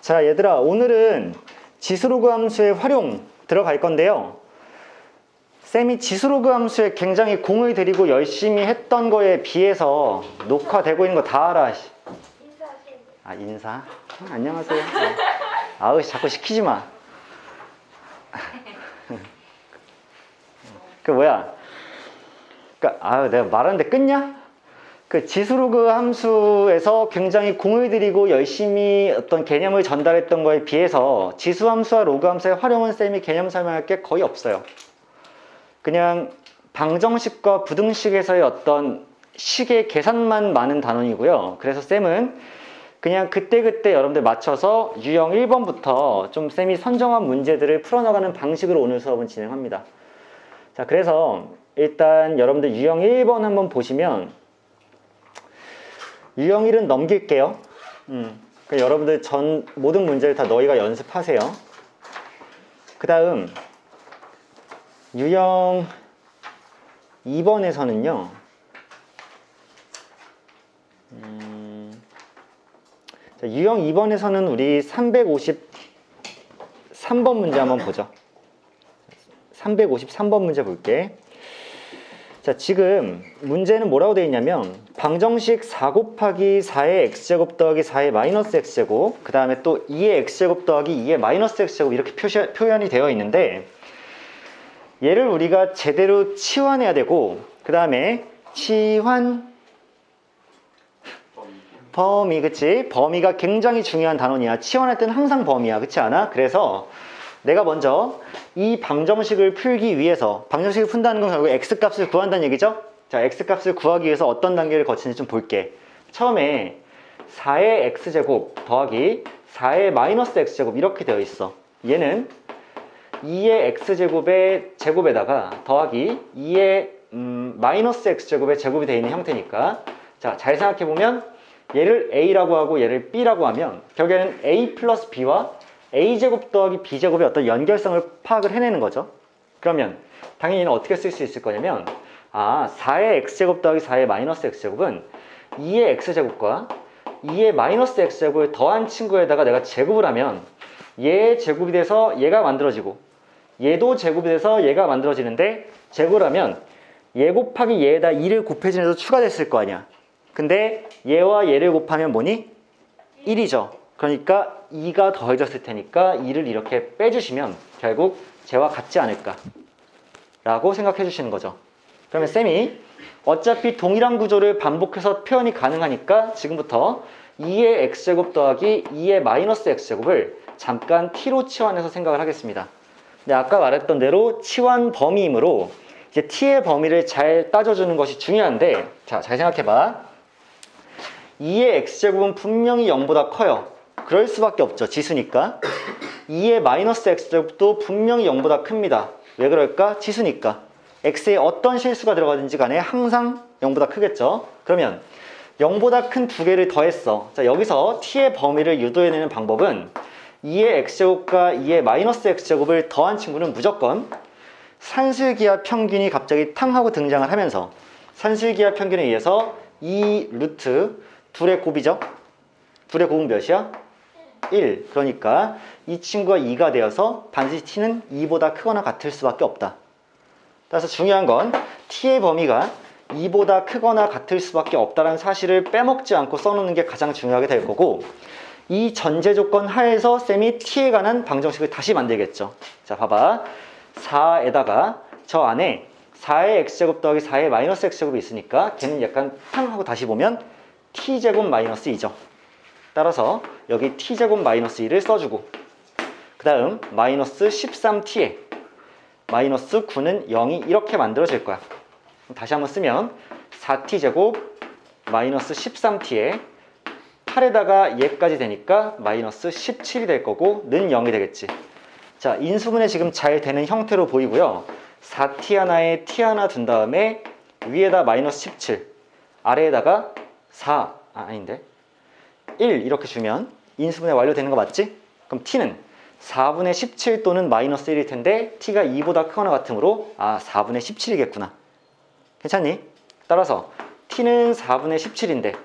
자, 얘들아, 오늘은 지수로그 함수의 활용 들어갈 건데요. 쌤이 지수로그 함수에 굉장히 공을 들이고 열심히 했던 거에 비해서 녹화되고 있는 거 다 알아. 인사하세요. 아, 인사? 안녕하세요. 아우, 자꾸 시키지 마. 그 뭐야? 내가 말하는데 끊냐? 그 지수로그 함수에서 굉장히 공을 들이고 열심히 어떤 개념을 전달했던 거에 비해서 지수 함수와 로그 함수의 활용은 쌤이 개념 설명할 게 거의 없어요. 그냥 방정식과 부등식에서의 어떤 식의 계산만 많은 단원이고요. 그래서 쌤은 그냥 그때그때 여러분들 맞춰서 유형 1번부터 좀 쌤이 선정한 문제들을 풀어나가는 방식으로 오늘 수업은 진행합니다. 자, 그래서 일단 여러분들 유형 1번 한번 보시면 유형 1은 넘길게요. 그러니까 여러분들 모든 문제를 다 너희가 연습하세요. 그 다음 유형 2번에서는요. 유형 2번에서는 우리 353번 문제 한번 보죠. 353번 문제 볼게. 자, 지금 문제는 뭐라고 되어 있냐면 방정식 4 곱하기 4의 x제곱 더하기 4의 마이너스 x제곱, 그 다음에 또 2의 x제곱 더하기 2의 마이너스 x제곱 이렇게 표현이 되어 있는데, 얘를 우리가 제대로 치환해야 되고, 그 다음에 치환 범위, 그치? 범위가 굉장히 중요한 단원이야. 치환할 때는 항상 범위야, 그렇지 않아? 그래서 내가 먼저 이 방정식을 풀기 위해서, 방정식을 푼다는 건 결국 x값을 구한다는 얘기죠? 자, x값을 구하기 위해서 어떤 단계를 거치는지 좀 볼게. 처음에 4의 x제곱 더하기 4의 마이너스 x제곱 이렇게 되어 있어. 얘는 2의 x제곱의 제곱에다가 더하기 2의 마이너스 x제곱의 제곱이 되어 있는 형태니까, 자, 잘 생각해보면 얘를 a라고 하고 얘를 b라고 하면 결국에는 a 플러스 b와 a제곱 더하기 b제곱의 어떤 연결성을 파악을 해내는 거죠. 그러면 당연히 얘는 어떻게 쓸 수 있을 거냐면, 4의 x제곱 더하기 4의 마이너스 x제곱은 2의 x제곱과 2의 마이너스 x제곱을 더한 친구에다가 내가 제곱을 하면 얘의 제곱이 돼서 얘가 만들어지고, 얘도 제곱이 돼서 얘가 만들어지는데, 제곱을 하면 얘 곱하기 얘에다 2를 곱해지면서 추가됐을 거 아니야. 근데 얘와 얘를 곱하면 뭐니? 1이죠. 그러니까 2가 더해졌을 테니까 2를 이렇게 빼주시면 결국 쟤와 같지 않을까 라고 생각해 주시는 거죠. 그러면 쌤이 어차피 동일한 구조를 반복해서 표현이 가능하니까 지금부터 2의 x제곱 더하기 2의 마이너스 x제곱을 잠깐 t로 치환해서 생각을 하겠습니다. 근데 아까 말했던 대로 치환 범위이므로 이제 t의 범위를 잘 따져주는 것이 중요한데, 자, 잘 생각해봐. 2의 x제곱은 분명히 0보다 커요. 그럴 수밖에 없죠. 지수니까. 2의 마이너스 x제곱도 분명히 0보다 큽니다. 왜 그럴까? 지수니까. x에 어떤 실수가 들어가든지 간에 항상 0보다 크겠죠. 그러면 0보다 큰 두 개를 더했어. 자, 여기서 t의 범위를 유도해내는 방법은 2의 x제곱과 2의 마이너스 x제곱을 더한 친구는 무조건 산술기하 평균이 갑자기 탕 하고 등장을 하면서, 산술기하 평균에 의해서 2 루트 둘의 곱이죠. 둘의 곱은 몇이야? 1. 그러니까 이 친구가 2가 되어서 반드시 t는 2보다 크거나 같을 수밖에 없다. 따라서 중요한 건 t의 범위가 2보다 크거나 같을 수밖에 없다는 사실을 빼먹지 않고 써놓는 게 가장 중요하게 될 거고, 이 전제 조건 하에서 쌤이 t에 관한 방정식을 다시 만들겠죠. 자, 봐봐. 4에다가 저 안에 4의 x제곱 더하기 4의 마이너스 x제곱이 있으니까 걔는 약간 탕 하고 다시 보면 t제곱 마이너스 2죠. 따라서 여기 t제곱 마이너스 2를 써주고, 그 다음 마이너스 13t에 마이너스 9는 0이 이렇게 만들어질 거야. 다시 한번 쓰면 4t제곱 마이너스 13t에 8에다가 얘까지 되니까 마이너스 17이 될 거고 는 0이 되겠지. 자, 인수분해 지금 잘 되는 형태로 보이고요. 4t 하나에 t 하나 둔 다음에 위에다 마이너스 17, 아래에다가 1 이렇게 주면 인수분해 완료되는 거 맞지? 그럼 t는 4분의 17 또는 마이너스 1일 텐데 t가 2보다 크거나 같으므로 4분의 17이겠구나. 괜찮니? 따라서 t는 4분의 17인데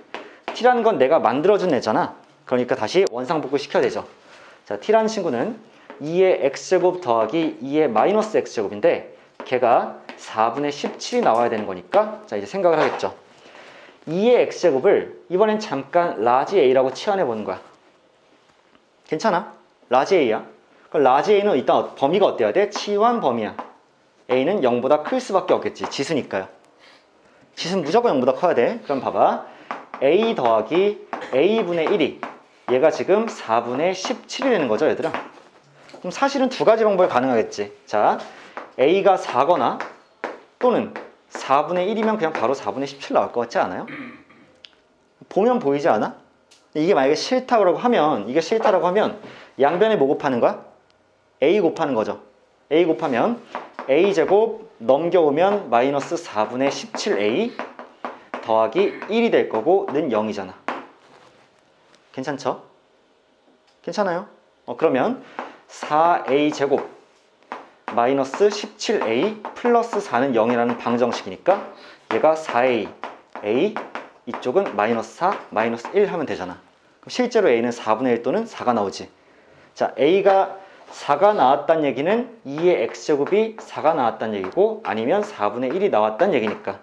t라는 건 내가 만들어준 애잖아. 그러니까 다시 원상복구 시켜야 되죠. 자, t라는 친구는 2의 x제곱 더하기 2의 마이너스 x제곱인데 걔가 4분의 17이 나와야 되는 거니까 자, 이제 생각을 하겠죠. 2의 x제곱을 이번엔 잠깐 라지 a라고 치환해 보는 거야. 괜찮아? 라지 a야. 그럼 라지 a는 일단 범위가 어때야 돼? 치환 범위야. a는 0보다 클 수밖에 없겠지. 지수니까요. 지수는 무조건 0보다 커야 돼. 그럼 봐봐. a 더하기 a분의 1이 얘가 지금 4분의 17이 되는 거죠, 얘들아. 그럼 사실은 두 가지 방법이 가능하겠지. 자, a가 4거나 또는 4분의 1이면 그냥 바로 4분의 17 나올 것 같지 않아요? 보면 보이지 않아? 이게 만약에 싫다고 하면, 이게 싫다라고 하면 양변에 뭐 곱하는 거야? a 곱하는 거죠. a 곱하면 a제곱 넘겨오면 마이너스 4분의 17a 더하기 1이 될 거고 는 0이잖아. 괜찮죠? 괜찮아요? 그러면 4a제곱 마이너스 17a 플러스 4는 0이라는 방정식이니까 얘가 4a, a 이쪽은 마이너스 4, 마이너스 1 하면 되잖아. 그럼 실제로 a는 4분의 1 또는 4가 나오지. 자, a가 4가 나왔다는 얘기는 2의 x제곱이 4가 나왔다는 얘기고 아니면 4분의 1이 나왔다는 얘기니까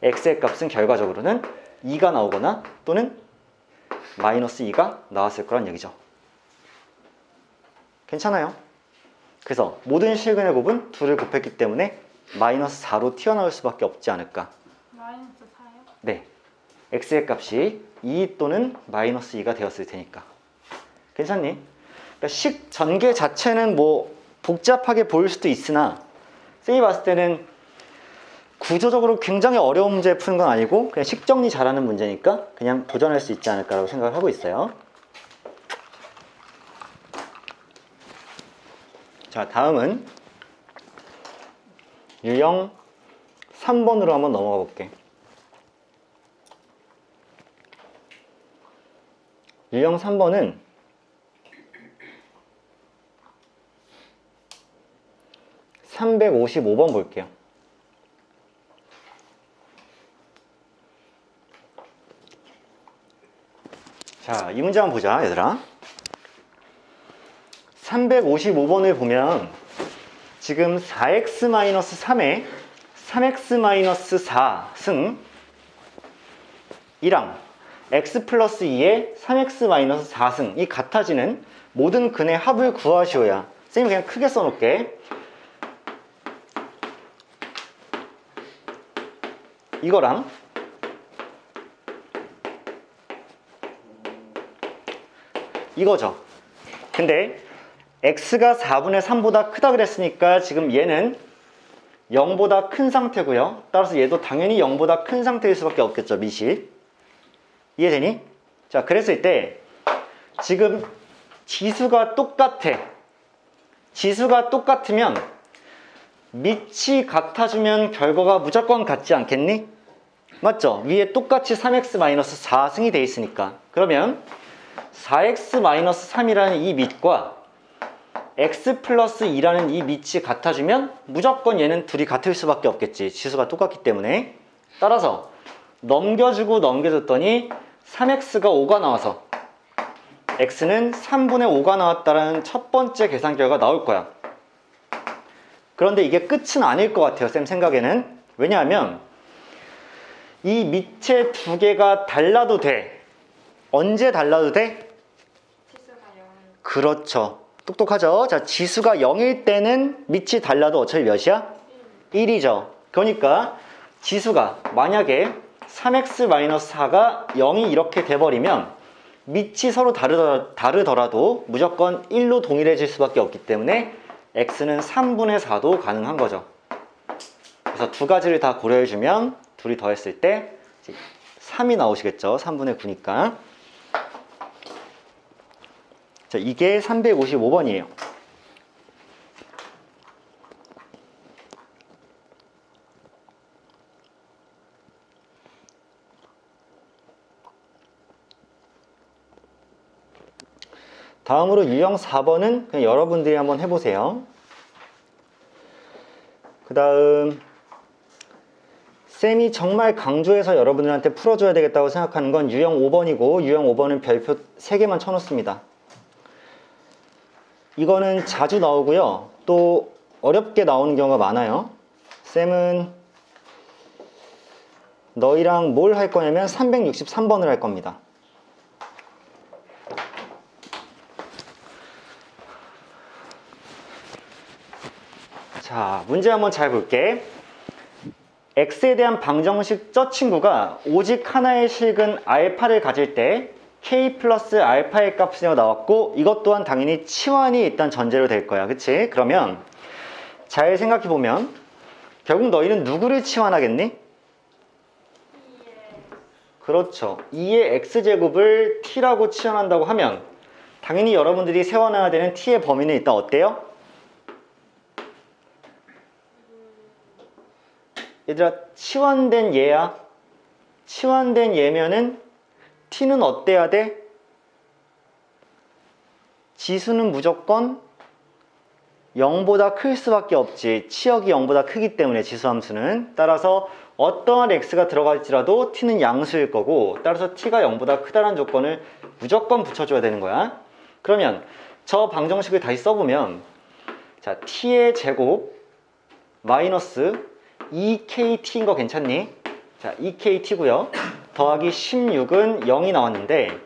x의 값은 결과적으로는 2가 나오거나 또는 마이너스 2가 나왔을 거란 얘기죠. 괜찮아요? 그래서 모든 실근의 곱은 2를 곱했기 때문에 마이너스 4로 튀어나올 수밖에 없지 않을까. 마이너스 4요? 네, x의 값이 2 또는 마이너스 2가 되었을 테니까. 괜찮니? 그러니까 식 전개 자체는 뭐 복잡하게 보일 수도 있으나 쌤이 봤을 때는 구조적으로 굉장히 어려운 문제 푸는 건 아니고 그냥 식 정리 잘하는 문제니까 그냥 도전할 수 있지 않을까라고 생각을 하고 있어요. 자, 다음은 유형 3번으로 한번 넘어가 볼게. 유형 3번은 (355번) 볼게요. 자, 이 문제 한번 보자, 얘들아. 355번을 보면 지금 4x-3에 3x-4승 2랑 x 플러스 2에 3x-4승이 같아지는 모든 근의 합을 구하시오야. 쌤이 그냥 크게 써놓을게. 이거랑 이거죠. 근데 x가 4분의 3보다 크다 그랬으니까 지금 얘는 0보다 큰 상태고요. 따라서 얘도 당연히 0보다 큰 상태일 수밖에 없겠죠, 밑이. 이해되니? 자, 그랬을 때 지금 지수가 똑같아. 지수가 똑같으면 밑이 같아주면 결과가 무조건 같지 않겠니? 맞죠? 위에 똑같이 3x-4승이 돼 있으니까. 그러면 4x-3이라는 이 밑과 x 플러스 2라는 이 밑이 같아주면 무조건 얘는 둘이 같을 수밖에 없겠지. 지수가 똑같기 때문에. 따라서 넘겨주고 넘겨줬더니 3x가 5가 나와서 x는 3분의 5가 나왔다는 첫 번째 계산 결과가 나올 거야. 그런데 이게 끝은 아닐 것 같아요, 쌤 생각에는. 왜냐하면 이 밑에 두 개가 달라도 돼. 언제 달라도 돼? 지수가 0. 그렇죠. 똑똑하죠? 자, 지수가 0일 때는 밑이 달라도 어차피 몇이야? 1이죠. 그러니까 지수가 만약에 3x-4가 0이 이렇게 돼버리면 밑이 서로 다르더라도 무조건 1로 동일해질 수밖에 없기 때문에 x는 3분의 4도 가능한 거죠. 그래서 두 가지를 다 고려해주면 둘이 더했을 때 3이 나오시겠죠. 3분의 9니까. 자, 이게 355번이에요. 다음으로 유형 4번은 그냥 여러분들이 한번 해보세요. 그 다음 쌤이 정말 강조해서 여러분들한테 풀어줘야 되겠다고 생각하는 건 유형 5번이고 유형 5번은 별표 3개만 쳐놓습니다. 이거는 자주 나오고요. 또 어렵게 나오는 경우가 많아요. 쌤은 너희랑 뭘 할 거냐면 363번을 할 겁니다. 자, 문제 한번 잘 볼게. x에 대한 방정식 저 친구가 오직 하나의 식은 알파를 가질 때 k 플러스 알파의 값이라고 나왔고, 이것 또한 당연히 치환이 일단 전제로 될 거야. 그치? 그러면 잘 생각해 보면 결국 너희는 누구를 치환하겠니? 그렇죠. 2의 x제곱을 t라고 치환한다고 하면 당연히 여러분들이 세워놔야 되는 t의 범위는 일단 어때요? 얘들아, 치환된 얘야. 치환된 얘면은 t는 어때야 돼? 지수는 무조건 0보다 클 수밖에 없지. 치역이 0보다 크기 때문에 지수함수는. 따라서 어떠한 x가 들어갈지라도 t는 양수일 거고, 따라서 t가 0보다 크다는 조건을 무조건 붙여줘야 되는 거야. 그러면 저 방정식을 다시 써보면, 자, t의 제곱 마이너스 2kt인 거 괜찮니? 자, 2kt고요. 더하기 16은 0이 나왔는데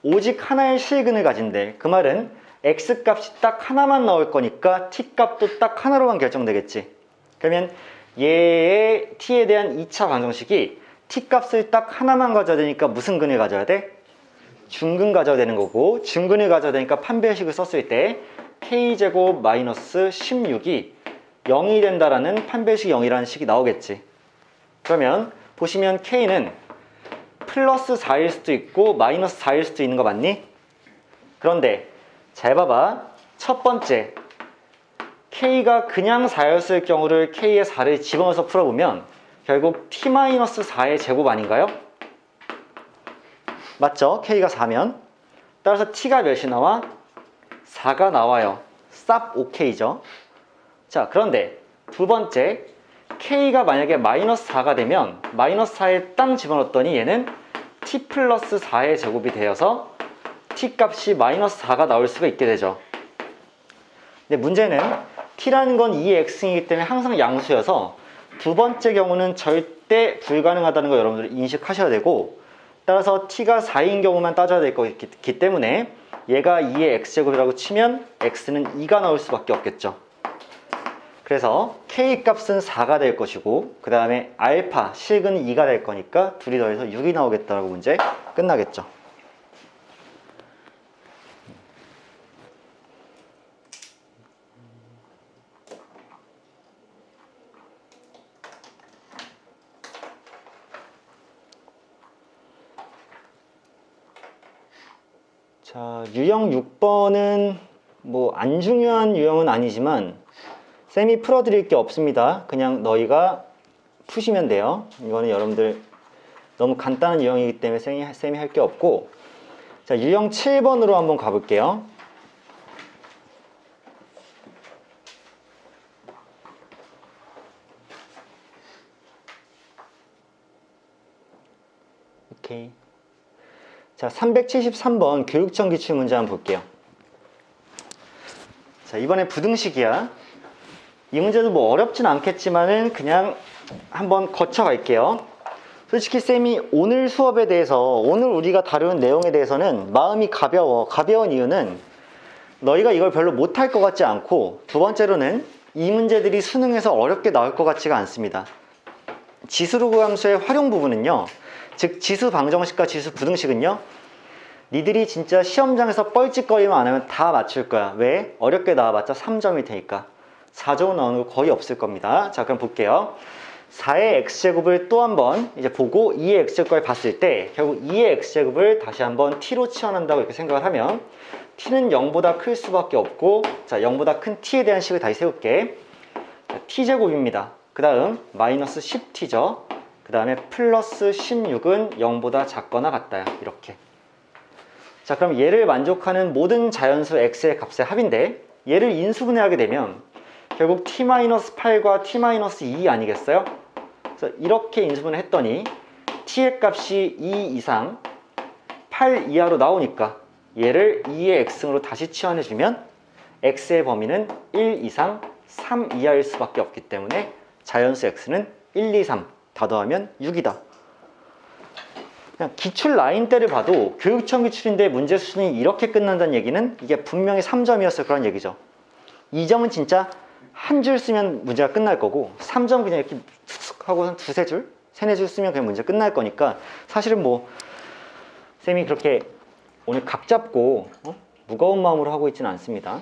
오직 하나의 실근을 가진대. 그 말은 x 값이 딱 하나만 나올 거니까 t 값도 딱 하나로만 결정되겠지. 그러면 얘의 t에 대한 2차 방정식이 t 값을 딱 하나만 가져야 되니까 무슨 근을 가져야 돼? 중근 가져야 되는 거고, 중근을 가져야 되니까 판별식을 썼을 때 k제곱 마이너스 16이 0이 된다라는 판별식 0이라는 식이 나오겠지. 그러면 보시면 k는 플러스 4일 수도 있고 마이너스 4일 수도 있는 거 맞니? 그런데 잘 봐봐. 첫 번째, k가 그냥 4였을 경우를 k의 4를 집어넣어서 풀어보면 결국 t-4의 제곱 아닌가요? 맞죠? k가 4면. 따라서 t가 몇이 나와? 4가 나와요. 쌉 ok죠. 자, 그런데 두 번째, k가 만약에 마이너스 4가 되면 마이너스 4에 땅 집어넣었더니 얘는 t 플러스 4의 제곱이 되어서 t 값이 마이너스 4가 나올 수가 있게 되죠. 근데 문제는 t라는 건 2의 x이기 때문에 항상 양수여서 두 번째 경우는 절대 불가능하다는 거 여러분들 인식하셔야 되고, 따라서 t가 4인 경우만 따져야 될 거기 때문에 얘가 2의 x제곱이라고 치면 x는 2가 나올 수밖에 없겠죠. 그래서 k 값은 4가 될 것이고, 그 다음에 알파, 실근은 2가 될 거니까 둘이 더해서 6이 나오겠다라고 문제 끝나겠죠. 자, 유형 6번은 뭐 안 중요한 유형은 아니지만 쌤이 풀어드릴 게 없습니다. 그냥 너희가 푸시면 돼요. 이거는 여러분들 너무 간단한 유형이기 때문에 쌤이 할 게 없고, 자, 유형 7번으로 한번 가볼게요. 오케이. 자, 373번 교육청 기출문제 한번 볼게요. 자, 이번에 부등식이야. 이 문제도 뭐 어렵진 않겠지만은 그냥 한번 거쳐갈게요. 솔직히 쌤이 오늘 수업에 대해서, 오늘 우리가 다루는 내용에 대해서는 마음이 가벼워. 가벼운 이유는 너희가 이걸 별로 못할 것 같지 않고, 두 번째로는 이 문제들이 수능에서 어렵게 나올 것 같지가 않습니다. 지수로그 함수의 활용 부분은요, 즉 지수 방정식과 지수 부등식은요, 니들이 진짜 시험장에서 뻘짓거리만 안 하면 다 맞출 거야. 왜? 어렵게 나와봤자 3점일 테니까. 4점 나오는 거 거의 없을 겁니다. 자, 그럼 볼게요. 4의 x제곱을 또 한번 이제 보고 2의 x제곱을 봤을 때 결국 2의 x제곱을 다시 한번 t로 치환한다고 이렇게 생각을 하면 t는 0보다 클 수밖에 없고, 자, 0보다 큰 t에 대한 식을 다시 세울게. 자, t제곱입니다. 그 다음 마이너스 10t죠. 그 다음에 플러스 16은 0보다 작거나 같다야. 이렇게. 자, 그럼 얘를 만족하는 모든 자연수 x의 값의 합인데, 얘를 인수분해하게 되면 결국 t-8과 t-2 아니겠어요? 그래서 이렇게 인수분해 했더니 t의 값이 2 이상 8 이하로 나오니까 얘를 2의 x승으로 다시 치환해주면 x의 범위는 1 이상 3 이하일 수밖에 없기 때문에 자연수 x는 1, 2, 3 다 더하면 6이다. 그냥 기출 라인대를 봐도 교육청 기출인데 문제 수준이 이렇게 끝난다는 얘기는 이게 분명히 3점이었을 그런 얘기죠. 2점은 진짜 한 줄 쓰면 문제가 끝날 거고 3점 그냥 이렇게 툭 하고 한 두세 줄, 세네 줄 쓰면 그냥 문제 끝날 거니까 사실은 뭐 쌤이 그렇게 오늘 각 잡고 무거운 마음으로 하고 있지는 않습니다.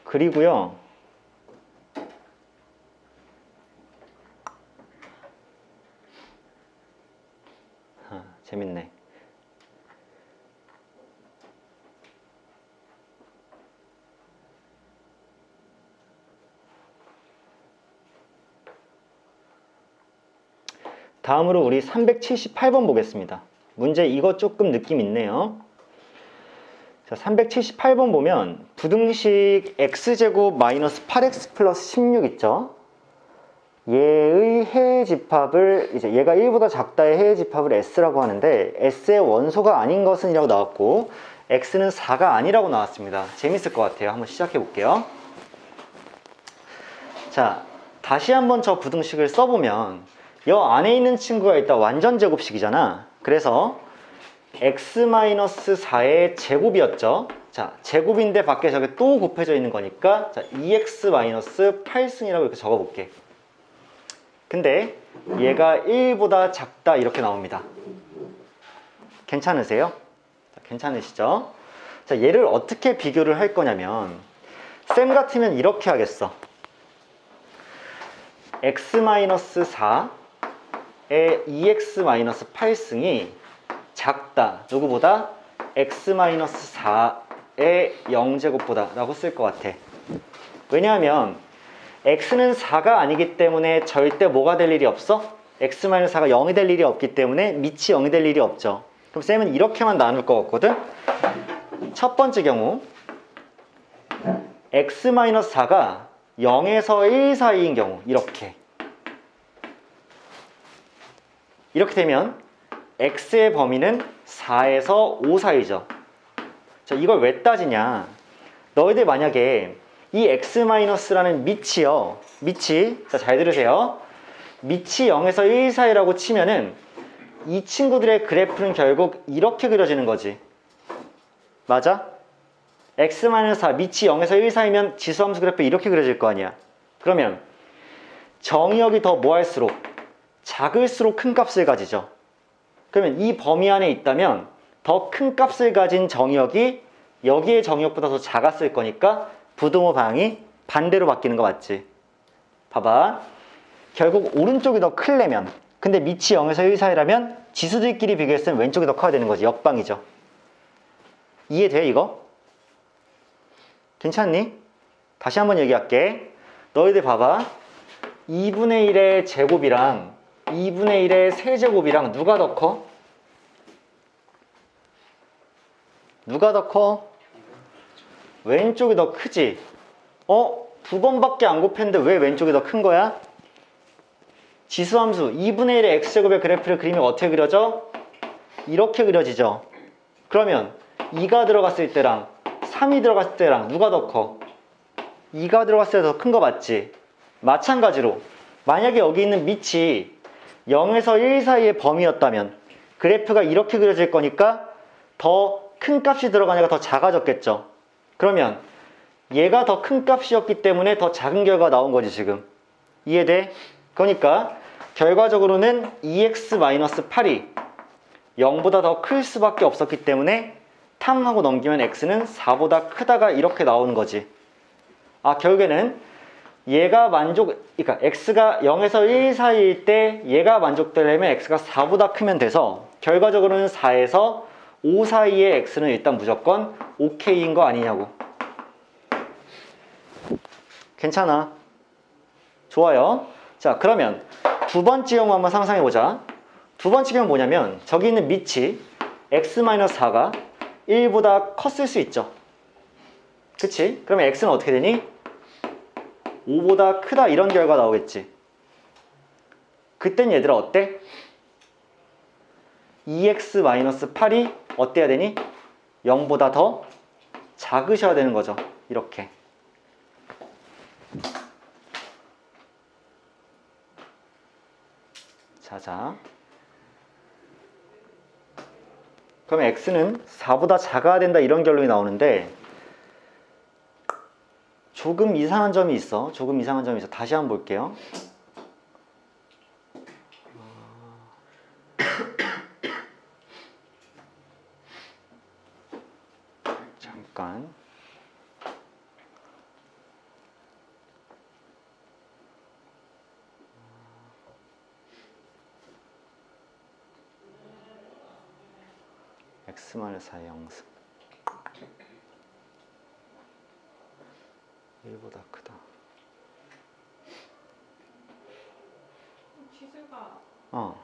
그리고요. 재밌네. 다음으로 우리 378번 보겠습니다. 문제 이거 조금 느낌 있네요. 자, 378번 보면 부등식 x제곱 마이너스 8x 플러스 16 있죠? 얘의 해의 집합을 이제 얘가 1보다 작다의 해의 집합을 s라고 하는데 s의 원소가 아닌 것은 이라고 나왔고 x는 4가 아니라고 나왔습니다. 재밌을 것 같아요. 한번 시작해 볼게요. 자, 다시 한번 저 부등식을 써보면 여 안에 있는 친구가 일단 완전 제곱식이잖아. 그래서 x-4의 제곱이었죠. 자, 제곱인데 밖에 저게 또 곱해져 있는 거니까 자, 2x-8승이라고 이렇게 적어볼게. 근데 얘가 1보다 작다 이렇게 나옵니다. 괜찮으세요? 자, 괜찮으시죠? 자, 얘를 어떻게 비교를 할 거냐면 쌤 같으면 이렇게 하겠어. x-4의 2x-8승이 작다. 누구보다? x-4의 0제곱보다 라고 쓸 것 같아. 왜냐하면 x는 4가 아니기 때문에 절대 뭐가 될 일이 없어? x-4가 0이 될 일이 없기 때문에 밑이 0이 될 일이 없죠. 그럼 쌤은 이렇게만 나눌 것 같거든? 첫 번째 경우 x-4가 0에서 1 사이인 경우 이렇게 되면 x의 범위는 4에서 5 사이죠. 자, 이걸 왜 따지냐? 너희들 만약에 이 x-라는 밑이요. 밑이, 자, 잘 들으세요. 밑이 0에서 1 사이라고 치면은 이 친구들의 그래프는 결국 이렇게 그려지는 거지. 맞아? x-4 밑이 0에서 1 사이면 지수함수 그래프 이렇게 그려질 거 아니야. 그러면 정의역이 더 뭐 할수록 작을수록 큰 값을 가지죠. 그러면 이 범위 안에 있다면 더 큰 값을 가진 정의역이 여기의 정의역보다 더 작았을 거니까 부등호 방향이 반대로 바뀌는 거 맞지? 봐봐. 결국 오른쪽이 더 크려면 근데 밑이 0에서 1 사이라면 지수들끼리 비교했을 때 왼쪽이 더 커야 되는 거지. 역방이죠. 이해돼 이거? 괜찮니? 다시 한번 얘기할게. 너희들 봐봐. 2분의 1의 제곱이랑 2분의 1의 세제곱이랑 누가 더 커? 누가 더 커? 왼쪽이 더 크지? 두 번밖에 안 곱했는데 왜 왼쪽이 더 큰 거야? 지수함수 2분의 1의 x제곱의 그래프를 그리면 어떻게 그려져? 이렇게 그려지죠. 그러면 2가 들어갔을 때랑 3이 들어갔을 때랑 누가 더 커? 2가 들어갔을 때 더 큰 거 맞지? 마찬가지로 만약에 여기 있는 밑이 0에서 1 사이의 범위였다면 그래프가 이렇게 그려질 거니까 더 큰 값이 들어가니까 더 작아졌겠죠. 그러면 얘가 더 큰 값이었기 때문에 더 작은 결과가 나온 거지 지금. 이해돼? 그러니까 결과적으로는 2x-8이 0보다 더 클 수밖에 없었기 때문에 탐하고 넘기면 x는 4보다 크다가 이렇게 나오는 거지. 아, 결국에는 얘가 그러니까 x가 0에서 1 사이일 때 얘가 만족되려면 x가 4보다 크면 돼서 결과적으로는 4에서 5 사이의 x는 일단 무조건 OK인 거 아니냐고. 괜찮아. 좋아요. 자, 그러면 두 번째 경우 한번 상상해보자. 두 번째 경우는 뭐냐면 저기 있는 밑이 x-4가 1보다 컸을 수 있죠. 그치? 그러면 x는 어떻게 되니? 5보다 크다 이런 결과 나오겠지. 그땐 얘들아 어때? 2x-8이 어때야 되니? 0보다 더 작으셔야 되는 거죠. 이렇게. 자자. 그럼 x는 4보다 작아야 된다 이런 결론이 나오는데 조금 이상한 점이 있어. 다시 한번 볼게요. 잠깐. x-4의 영승 1보다 크다. 치수가 어.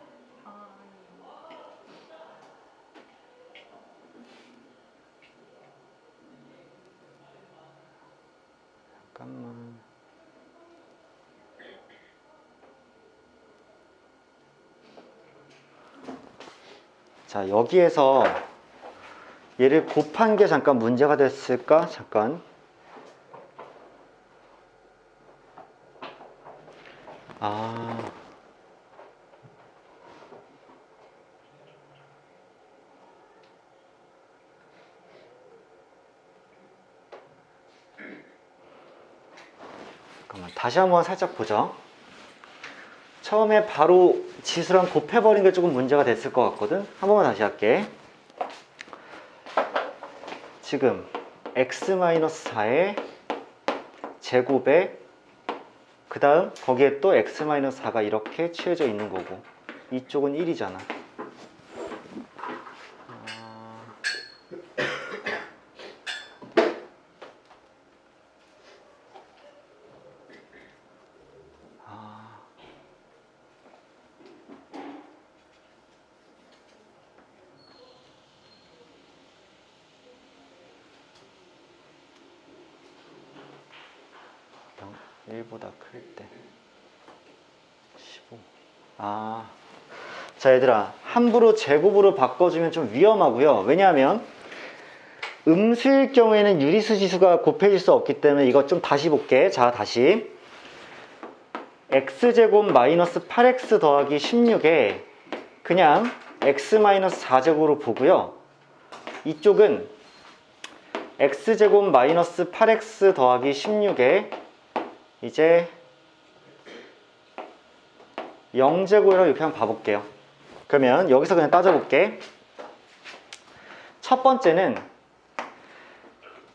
잠깐만. 자, 여기에서 얘를 곱한 게 잠깐 문제가 됐을까? 잠깐. 잠깐만. 다시 한번 살짝 보죠. 처음에 바로 지수랑 곱해버린 게 조금 문제가 됐을 것 같거든. 한 번만 다시 할게. 지금 x-4의 제곱에 그 다음 거기에 또 x-4가 이렇게 취해져 있는 거고 이쪽은 1이잖아. 아, 1보다 클 때 15. 자 얘들아, 함부로 제곱으로 바꿔주면 좀 위험하고요. 왜냐하면 음수일 경우에는 유리수 지수가 곱해질 수 없기 때문에 이것 좀 다시 볼게. 자, 다시 x제곱 마이너스 8x 더하기 16에 그냥 x 마이너스 4제곱으로 보고요. 이쪽은 x제곱 마이너스 8x 더하기 16에 이제 0제곱이라고 이렇게 한번 봐볼게요. 그러면 여기서 그냥 따져볼게. 첫 번째는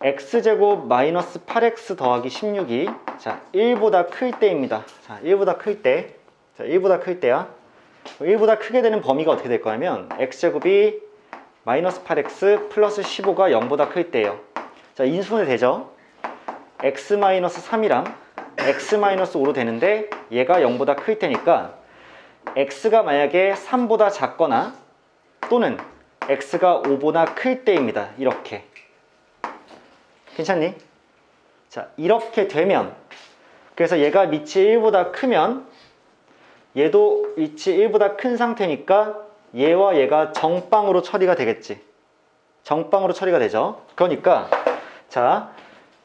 x제곱 마이너스 8x 더하기 16이 자 1보다 클 때입니다. 자 1보다 클 때, 자 1보다 클 때야. 1보다 크게 되는 범위가 어떻게 될 거냐면 x제곱이 마이너스 8x 플러스 15가 0보다 클 때예요. 자 인수분해 되죠. x 마이너스 3이랑 x 마이너스 5로 되는데 얘가 0보다 클 테니까 x가 만약에 3보다 작거나 또는 x가 5보다 클 때입니다. 이렇게. 괜찮니? 자, 이렇게 되면 그래서 얘가 밑이 1보다 크면 얘도 밑이 1보다 큰 상태니까 얘와 얘가 정방으로 처리가 되겠지. 정방으로 처리가 되죠. 그러니까 자,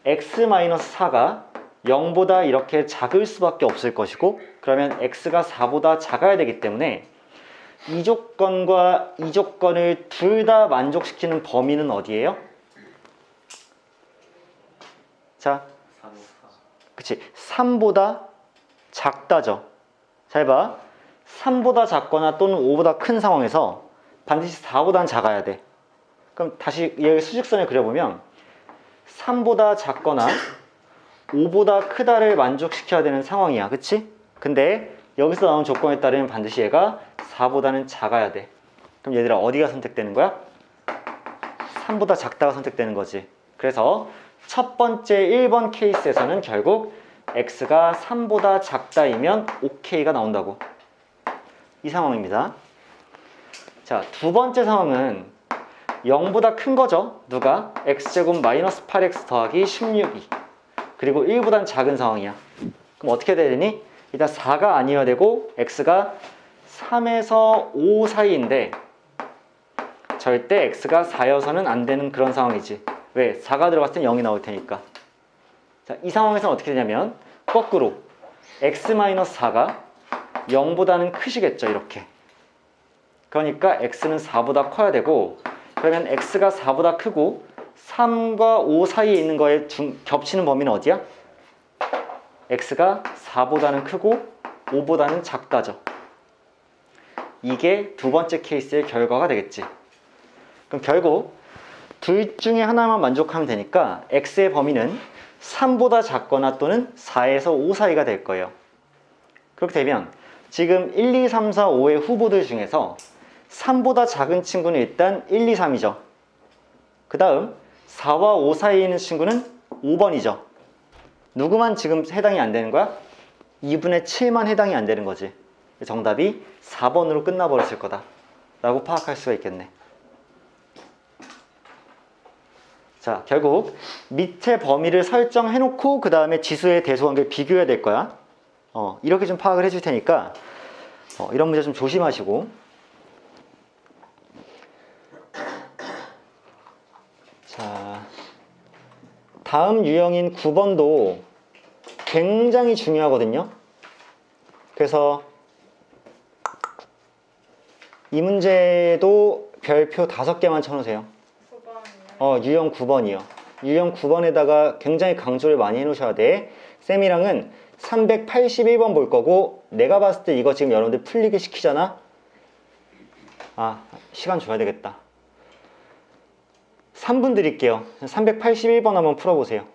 x-4가 0보다 이렇게 작을 수밖에 없을 것이고 그러면 x가 4보다 작아야 되기 때문에 이 조건과 이 조건을 둘 다 만족시키는 범위는 어디예요? 자, 그치. 3보다 작다죠. 잘 봐. 3보다 작거나 또는 5보다 큰 상황에서 반드시 4보다는 작아야 돼. 그럼 다시 여기 수직선을 그려보면 3보다 작거나 5보다 크다를 만족시켜야 되는 상황이야. 그치? 근데 여기서 나온 조건에 따르면 반드시 얘가 4보다는 작아야 돼. 그럼 얘들아 어디가 선택되는 거야? 3보다 작다가 선택되는 거지. 그래서 첫 번째 1번 케이스에서는 결국 x가 3보다 작다이면 OK가 나온다고. 이 상황입니다. 자, 두 번째 상황은 0보다 큰 거죠. 누가? x제곱 마이너스 8x 더하기 16이 그리고 1보단 작은 상황이야. 그럼 어떻게 해야 되니? 일단 4가 아니어야 되고 x가 3에서 5 사이인데 절대 x가 4여서는 안 되는 그런 상황이지. 왜? 4가 들어갔을 땐 0이 나올 테니까. 자, 이 상황에서는 어떻게 되냐면 거꾸로 x-4가 0보다는 크시겠죠. 이렇게. 그러니까 x는 4보다 커야 되고, 그러면 x가 4보다 크고 3과 5 사이에 있는 거에 겹치는 범위는 어디야? x가 4보다는 크고 5보다는 작다죠. 이게 두 번째 케이스의 결과가 되겠지. 그럼 결국 둘 중에 하나만 만족하면 되니까 x의 범위는 3보다 작거나 또는 4에서 5 사이가 될 거예요. 그렇게 되면 지금 1, 2, 3, 4, 5의 후보들 중에서 3보다 작은 친구는 일단 1, 2, 3이죠. 그 다음 4와 5 사이에 있는 친구는 5번이죠. 누구만 지금 해당이 안 되는 거야? 2분의 7만 해당이 안 되는 거지. 정답이 4번으로 끝나버렸을 거다 라고 파악할 수가 있겠네. 자, 결국 밑에 범위를 설정해놓고 그 다음에 지수의 대소관계를 비교해야 될 거야. 이렇게 좀 파악을 해줄 테니까 이런 문제 좀 조심하시고. 자, 다음 유형인 9번도 굉장히 중요하거든요. 그래서 이 문제도 별표 5개만 쳐놓으세요. 9번이요. 유형 9번이요. 유형 9번에다가 굉장히 강조를 많이 해놓으셔야 돼. 쌤이랑은 381번 볼 거고, 내가 봤을 때 이거 지금 여러분들 풀리게 시키잖아? 시간 줘야 되겠다. 3분 드릴게요. 381번 한번 풀어보세요.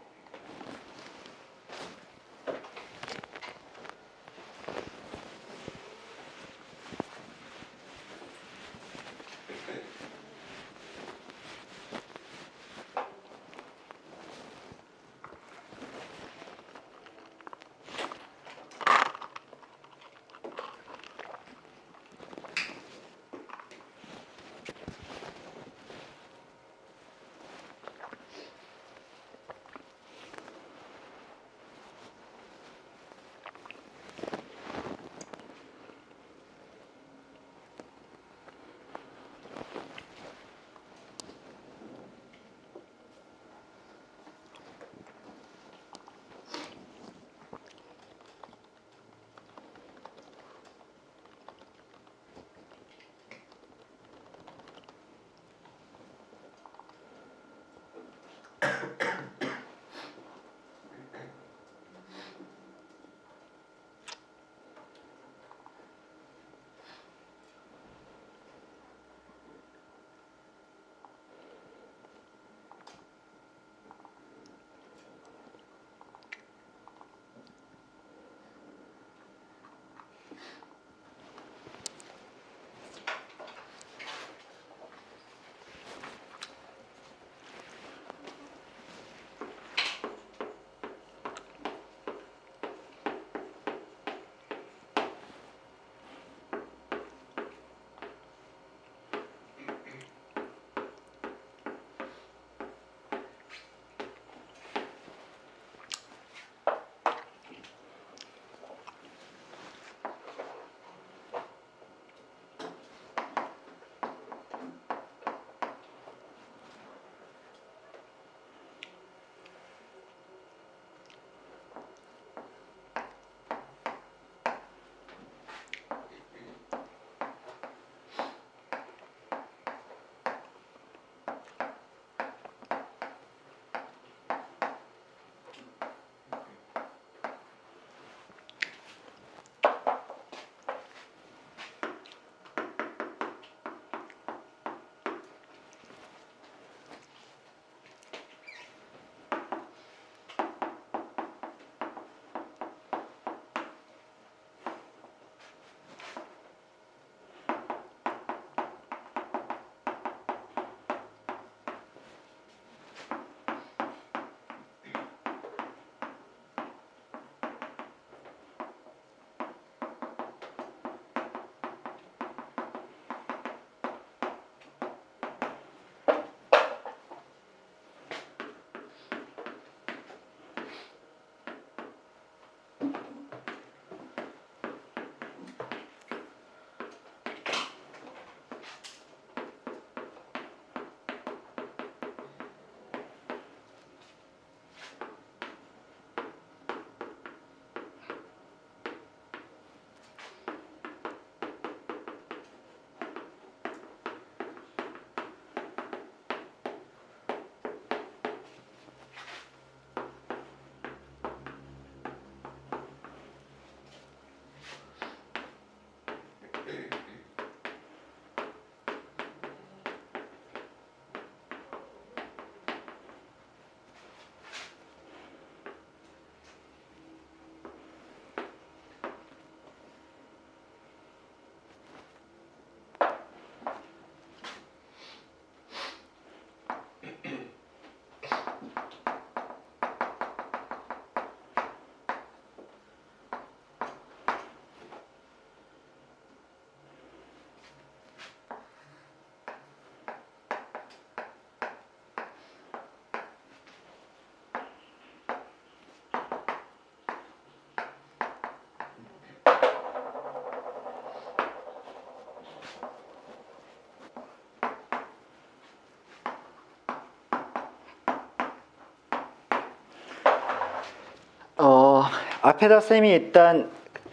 앞에다 쌤이 일단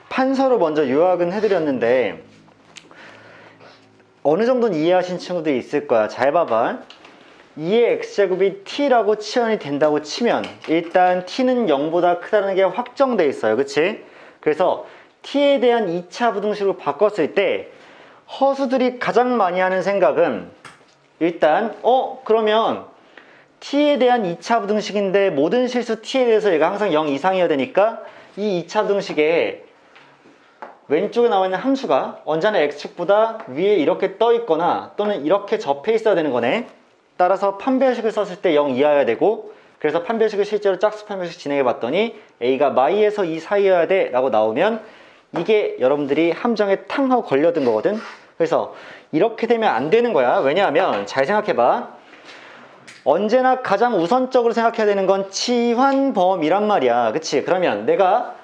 판서로 먼저 요약은 해드렸는데 어느 정도는 이해하신 친구들이 있을 거야. 잘 봐봐. 2의 x제곱이 t라고 치환이 된다고 치면 일단 t는 0보다 크다는 게 확정돼 있어요. 그치? 그래서 t에 대한 2차 부등식으로 바꿨을 때 허수들이 가장 많이 하는 생각은 일단 그러면 t에 대한 2차 부등식인데 모든 실수 t에 대해서 얘가 항상 0 이상이어야 되니까 이 2차 부등식에 왼쪽에 나와 있는 함수가 언제나 x축보다 위에 이렇게 떠 있거나 또는 이렇게 접해 있어야 되는 거네. 따라서 판별식을 썼을 때 0 이하여야 되고, 그래서 판별식을 실제로 짝수 판별식 진행해 봤더니 a가 마이에서 2 사이여야 돼 라고 나오면 이게 여러분들이 함정에 탕 하고 걸려든 거거든. 그래서 이렇게 되면 안 되는 거야. 왜냐하면 잘 생각해 봐. 언제나 가장 우선적으로 생각해야 되는 건 치환범위란 말이야. 그치? 그러면 내가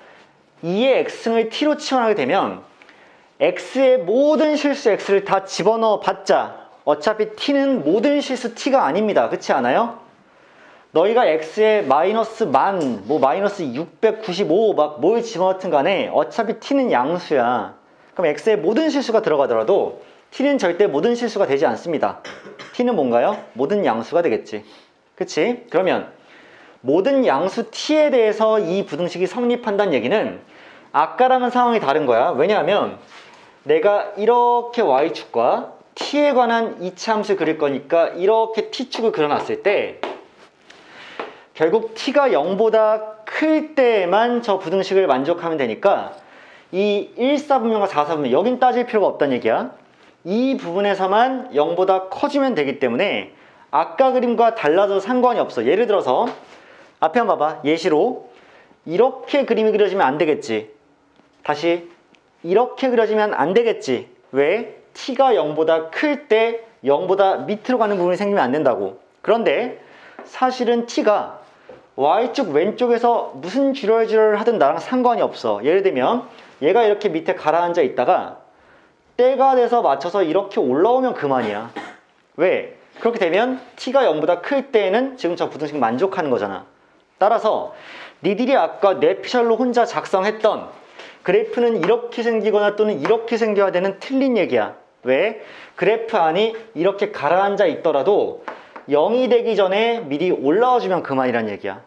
2의 x승을 t로 치환하게 되면 x의 모든 실수 x를 다 집어넣어 봤자 어차피 t는 모든 실수 t가 아닙니다. 그렇지 않아요? 너희가 x에 마이너스 만, 마이너스 695 막 뭘 집어넣든 간에 어차피 t는 양수야. 그럼 x의 모든 실수가 들어가더라도 t는 절대 모든 실수가 되지 않습니다. t는 뭔가요? 모든 양수가 되겠지. 그치? 그러면 모든 양수 t에 대해서 이 부등식이 성립한다는 얘기는 아까랑은 상황이 다른 거야. 왜냐하면 내가 이렇게 y축과 t에 관한 이차 함수를 그릴 거니까 이렇게 t축을 그려놨을 때 결국 t가 0보다 클 때만 저 부등식을 만족하면 되니까 이 1사분면과 4사분면 여긴 따질 필요가 없다는 얘기야. 이 부분에서만 0보다 커지면 되기 때문에 아까 그림과 달라도 상관이 없어. 예를 들어서 앞에 한번 봐봐. 예시로 이렇게 그림이 그려지면 안 되겠지. 다시 이렇게 그려지면 안 되겠지. 왜? t가 0보다 클 때 0보다 밑으로 가는 부분이 생기면 안 된다고. 그런데 사실은 t가 y축 왼쪽에서 무슨 쥐럴쥐럴 하든 나랑 상관이 없어. 예를 들면 얘가 이렇게 밑에 가라앉아 있다가 때가 돼서 맞춰서 이렇게 올라오면 그만이야. 왜? 그렇게 되면 t가 0보다 클 때에는 지금 저 부등식 만족하는 거잖아. 따라서 니들이 아까 뇌피셜로 혼자 작성했던 그래프는 이렇게 생기거나 또는 이렇게 생겨야 되는 틀린 얘기야. 왜? 그래프 안이 이렇게 가라앉아 있더라도 0이 되기 전에 미리 올라와주면 그만이란 얘기야.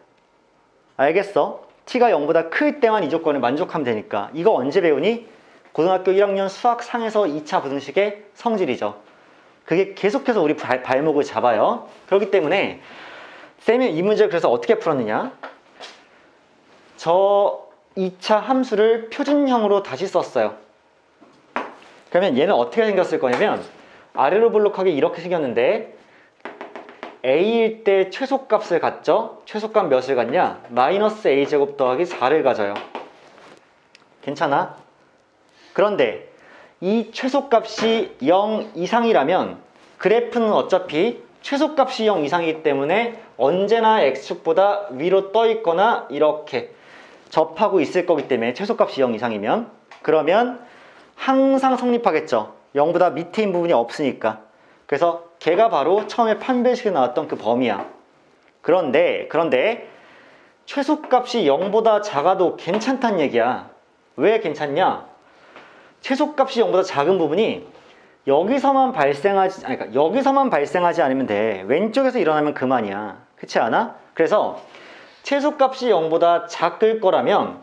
알겠어? t가 0보다 클 때만 이 조건을 만족하면 되니까. 이거 언제 배우니? 고등학교 1학년 수학 상에서 2차 부등식의 성질이죠. 그게 계속해서 우리 발목을 잡아요. 그렇기 때문에 쌤이 이 문제를 그래서 어떻게 풀었느냐? 저 2차 함수를 표준형으로 다시 썼어요. 그러면 얘는 어떻게 생겼을 거냐면 아래로 볼록하게 이렇게 생겼는데 a일 때 최소값을 갖죠? 최소값 몇을 갖냐? 마이너스 a제곱 더하기 4를 가져요. 괜찮아? 그런데 이 최소값이 0 이상이라면 그래프는 어차피 최소값이 0 이상이기 때문에 언제나 x축보다 위로 떠 있거나 이렇게 접하고 있을 거기 때문에 최소값이 0 이상이면 그러면 항상 성립하겠죠. 0보다 밑에인 부분이 없으니까. 그래서 걔가 바로 처음에 판별식에 나왔던 그 범위야. 그런데 최소값이 0보다 작아도 괜찮다는 얘기야. 왜 괜찮냐? 최소값이 0보다 작은 부분이 여기서만 발생하지 않으면 돼. 왼쪽에서 일어나면 그만이야. 그렇지 않아? 그래서 최소값이 0보다 작을 거라면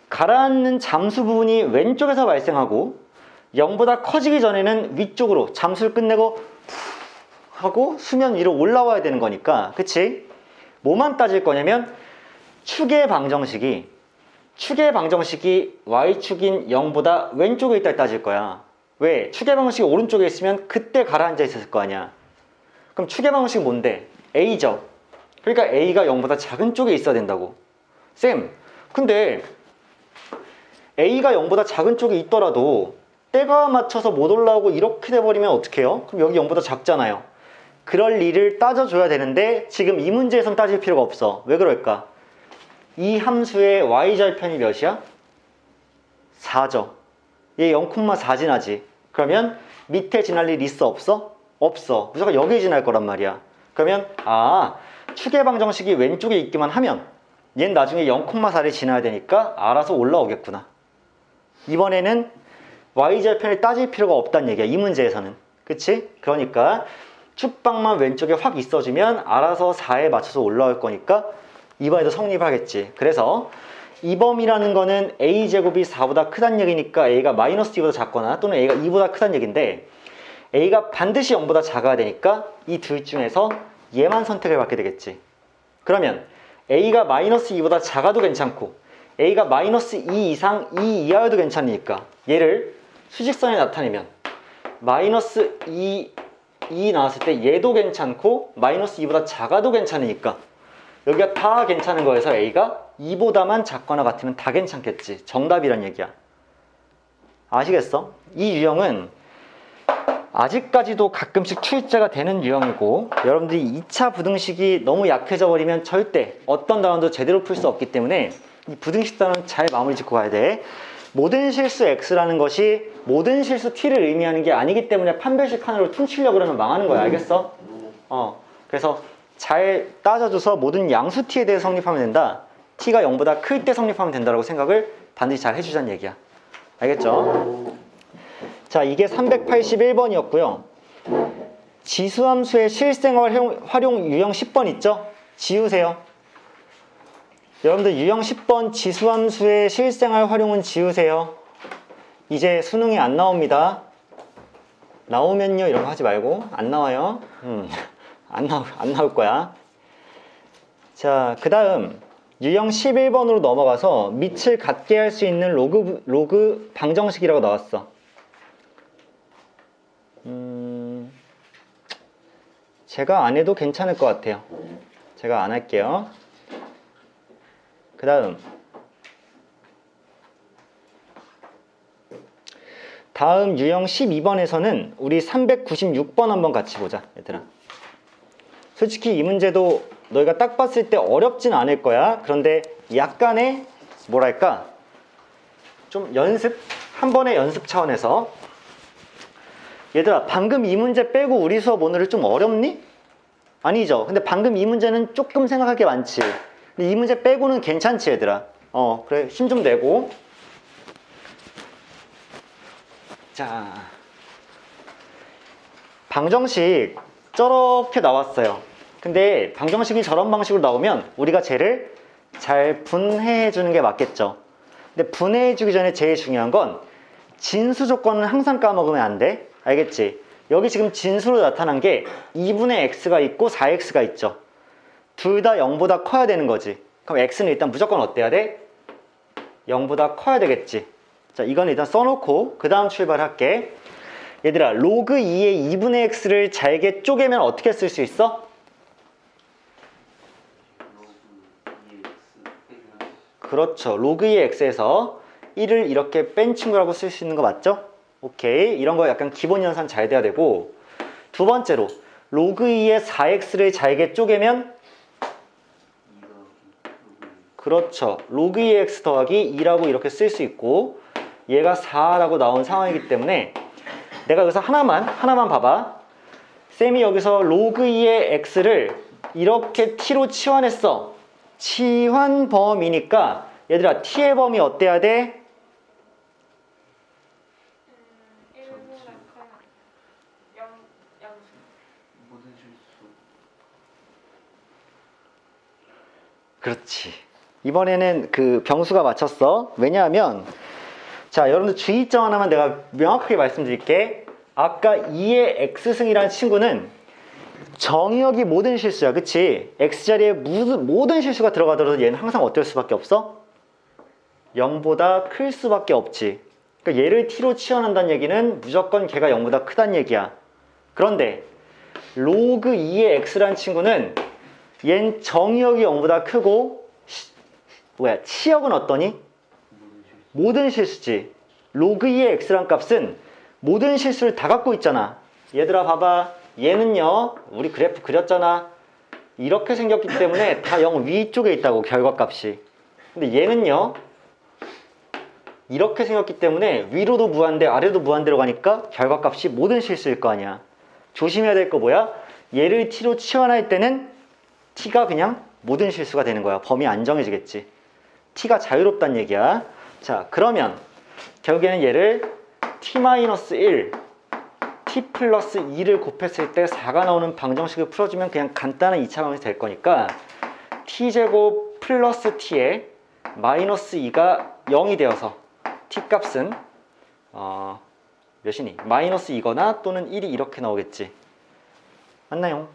가라앉는 잠수 부분이 왼쪽에서 발생하고 0보다 커지기 전에는 위쪽으로 잠수를 끝내고 하고 수면 위로 올라와야 되는 거니까. 그치? 뭐만 따질 거냐면 축의 방정식이 y축인 0보다 왼쪽에 있다 따질 거야. 왜? 축의 방정식이 오른쪽에 있으면 그때 가라앉아 있었을 거 아니야. 그럼 축의 방정식이 뭔데? a죠. 그러니까 a가 0보다 작은 쪽에 있어야 된다고. 쌤, 근데 a가 0보다 작은 쪽에 있더라도 때가 맞춰서 못 올라오고 이렇게 돼버리면 어떡해요? 그럼 여기 0보다 작잖아요. 그럴 일을 따져줘야 되는데 지금 이 문제에선 따질 필요가 없어. 왜 그럴까? 이 함수의 y절편이 몇이야? 4죠. 얘 0,4 지나지. 그러면 밑에 지날 일 있어 없어? 없어. 무조건 여기에 지날 거란 말이야. 그러면 축의 방정식이 왼쪽에 있기만 하면 얘는 나중에 0,4를 지나야 되니까 알아서 올라오겠구나. 이번에는 y절편을 따질 필요가 없다는 얘기야. 이 문제에서는. 그치? 그러니까 축방만 왼쪽에 확 있어주면 알아서 4에 맞춰서 올라올 거니까 이번에도 성립하겠지. 그래서 이 범위라는 거는 a제곱이 4보다 크다는 얘기니까 a가 마이너스 2보다 작거나 또는 a가 2보다 크다는 얘기인데 a가 반드시 0보다 작아야 되니까 이 둘 중에서 얘만 선택을 받게 되겠지. 그러면 a가 마이너스 2보다 작아도 괜찮고 a가 마이너스 2 이상 2 이하여도 괜찮으니까 얘를 수직선에 나타내면 마이너스 2 나왔을 때 얘도 괜찮고 마이너스 2보다 작아도 괜찮으니까 여기가 다 괜찮은 거여서 a가 2보다만 작거나 같으면 다 괜찮겠지. 정답이란 얘기야. 아시겠어? 이 유형은 아직까지도 가끔씩 출제가 되는 유형이고 여러분들이 2차 부등식이 너무 약해져 버리면 절대 어떤 단원도 제대로 풀 수 없기 때문에 이 부등식 단원 잘 마무리 짓고 가야 돼. 모든 실수 x라는 것이 모든 실수 t를 의미하는 게 아니기 때문에 판별식 하나로 퉁치려고 그러면 망하는 거야. 알겠어? 그래서 잘 따져줘서 모든 양수 t에 대해 성립하면 된다. t가 0보다 클 때 성립하면 된다고 생각을 반드시 잘 해주자는 얘기야. 알겠죠? 자, 이게 381번이었고요. 지수함수의 실생활 활용 유형 10번 있죠? 지우세요. 여러분들 유형 10번 지수함수의 실생활 활용은 지우세요. 이제 수능이 안 나옵니다. 나오면요 이런 거 하지 말고. 안 나와요. 안 나올 거야. 자, 그 다음 유형 11번으로 넘어가서 밑을 같게 할 수 있는 로그 방정식이라고 나왔어. 제가 안 해도 괜찮을 것 같아요. 제가 안 할게요. 그 다음 유형 12번에서는 우리 396번 한번 같이 보자. 얘들아, 솔직히 이 문제도 너희가 딱 봤을 때 어렵진 않을 거야. 그런데 약간의 뭐랄까 좀 연습? 한 번의 연습 차원에서 얘들아, 방금 이 문제 빼고 우리 수업 오늘은 좀 어렵니? 아니죠. 근데 방금 이 문제는 조금 생각할 게 많지. 근데 이 문제 빼고는 괜찮지 얘들아. 그래, 힘 좀 내고. 자, 방정식 저렇게 나왔어요. 근데 방정식이 저런 방식으로 나오면 우리가 쟤를 잘 분해해 주는 게 맞겠죠. 근데 분해해 주기 전에 제일 중요한 건 진수 조건은 항상 까먹으면 안 돼. 알겠지? 여기 지금 진수로 나타난 게 2분의 x가 있고 4x가 있죠. 둘 다 0보다 커야 되는 거지. 그럼 x는 일단 무조건 어때야 돼? 0보다 커야 되겠지. 자, 이건 일단 써놓고 그 다음 출발할게. 얘들아, 로그 2의 2분의 x를 잘게 쪼개면 어떻게 쓸 수 있어? 그렇죠. 로그 2의 x에서 1을 이렇게 뺀 친구라고 쓸 수 있는 거 맞죠? 오케이. 이런 거 약간 기본 연산 잘 돼야 되고, 두 번째로 로그 2의 4x를 잘게 쪼개면 그렇죠. 로그 2의 x 더하기 2라고 이렇게 쓸 수 있고, 얘가 4라고 나온 상황이기 때문에 내가 여기서 하나만 봐봐. 쌤이 여기서 로그 2의 x를 이렇게 t로 치환했어. 치환 범위니까 얘들아, t의 범위 어때야 돼? 1보다 커요. 0, 모든 실수. 그렇지. 이번에는 그 병수가 맞췄어. 왜냐하면 자, 여러분들 주의점 하나만 내가 명확하게 말씀드릴게. 아까 2의 x승이라는 친구는 정의역이 모든 실수야. 그치? x자리에 모든 실수가 들어가더라도 얘는 항상 어떨 수밖에 없어? 0보다 클 수밖에 없지. 그러니까 얘를 t로 치환한다는 얘기는 무조건 걔가 0보다 크다는 얘기야. 그런데 로그 2의 x라는 친구는 얜 정의역이 0보다 크고 치역은 어떠니? 모든 실수지. 로그 2의 x란 값은 모든 실수를 다 갖고 있잖아. 얘들아 봐봐. 얘는요, 우리 그래프 그렸잖아. 이렇게 생겼기 때문에 다 0 위쪽에 있다고, 결과값이. 근데 얘는요, 이렇게 생겼기 때문에 위로도 무한대, 아래도 무한대로 가니까 결과값이 모든 실수일 거 아니야. 조심해야 될 거 뭐야? 얘를 t로 치환할 때는 t가 그냥 모든 실수가 되는 거야. 범위 안 정해지겠지. t가 자유롭다는 얘기야. 자, 그러면 결국에는 얘를 t-1, t 플러스 2를 곱했을 때 4가 나오는 방정식을 풀어주면 그냥 간단한 2차 방정식이 될 거니까 t제곱 플러스 t에 마이너스 2가 0이 되어서 t 값은 몇이니? 마이너스 2거나 또는 1이 이렇게 나오겠지. 맞나요?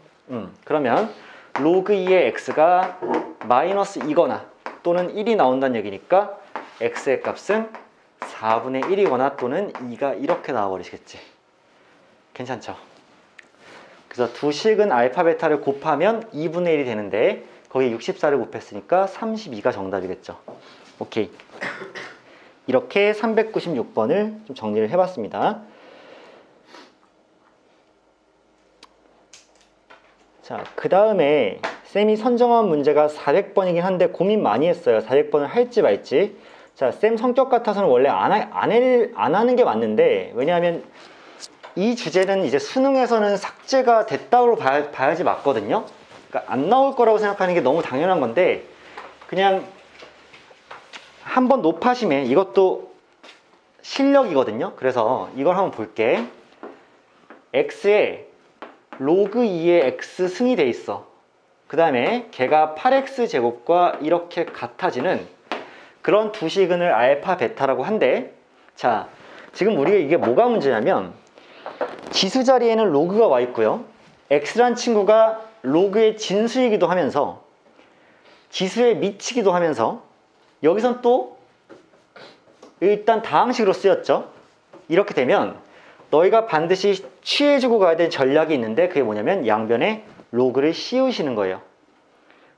그러면 로그 2의 x가 마이너스 2거나 또는 1이 나온다는 얘기니까 x의 값은 4분의 1이거나 또는 2가 이렇게 나와버리시겠지. 괜찮죠? 그래서 두 식은 알파 베타를 곱하면 2분의 1이 되는데 거기에 64를 곱했으니까 32가 정답이겠죠. 오케이. 이렇게 396번을 좀 정리를 해봤습니다. 자, 그 다음에 쌤이 선정한 문제가 400번이긴 한데 고민 많이 했어요. 400번을 할지 말지. 자, 쌤 성격 같아서는 원래 안 하는 게 맞는데, 왜냐하면 이 주제는 이제 수능에서는 삭제가 됐다고 봐야지 맞거든요. 그러니까 안 나올 거라고 생각하는 게 너무 당연한 건데, 그냥 한번 높아심에 이것도 실력이거든요. 그래서 이걸 한번 볼게. x에 로그 2의 x 승이 돼 있어. 그 다음에 걔가 8x 제곱과 이렇게 같아지는 그런 두 식은을 알파 베타라고 한대. 자, 지금 우리가 이게 뭐가 문제냐면 지수 자리에는 로그가 와 있고요. x란 친구가 로그의 진수이기도 하면서 지수에 미치기도 하면서 여기선 또 일단 다항식으로 쓰였죠. 이렇게 되면 너희가 반드시 취해주고 가야 될 전략이 있는데 그게 뭐냐면 양변에 로그를 씌우시는 거예요.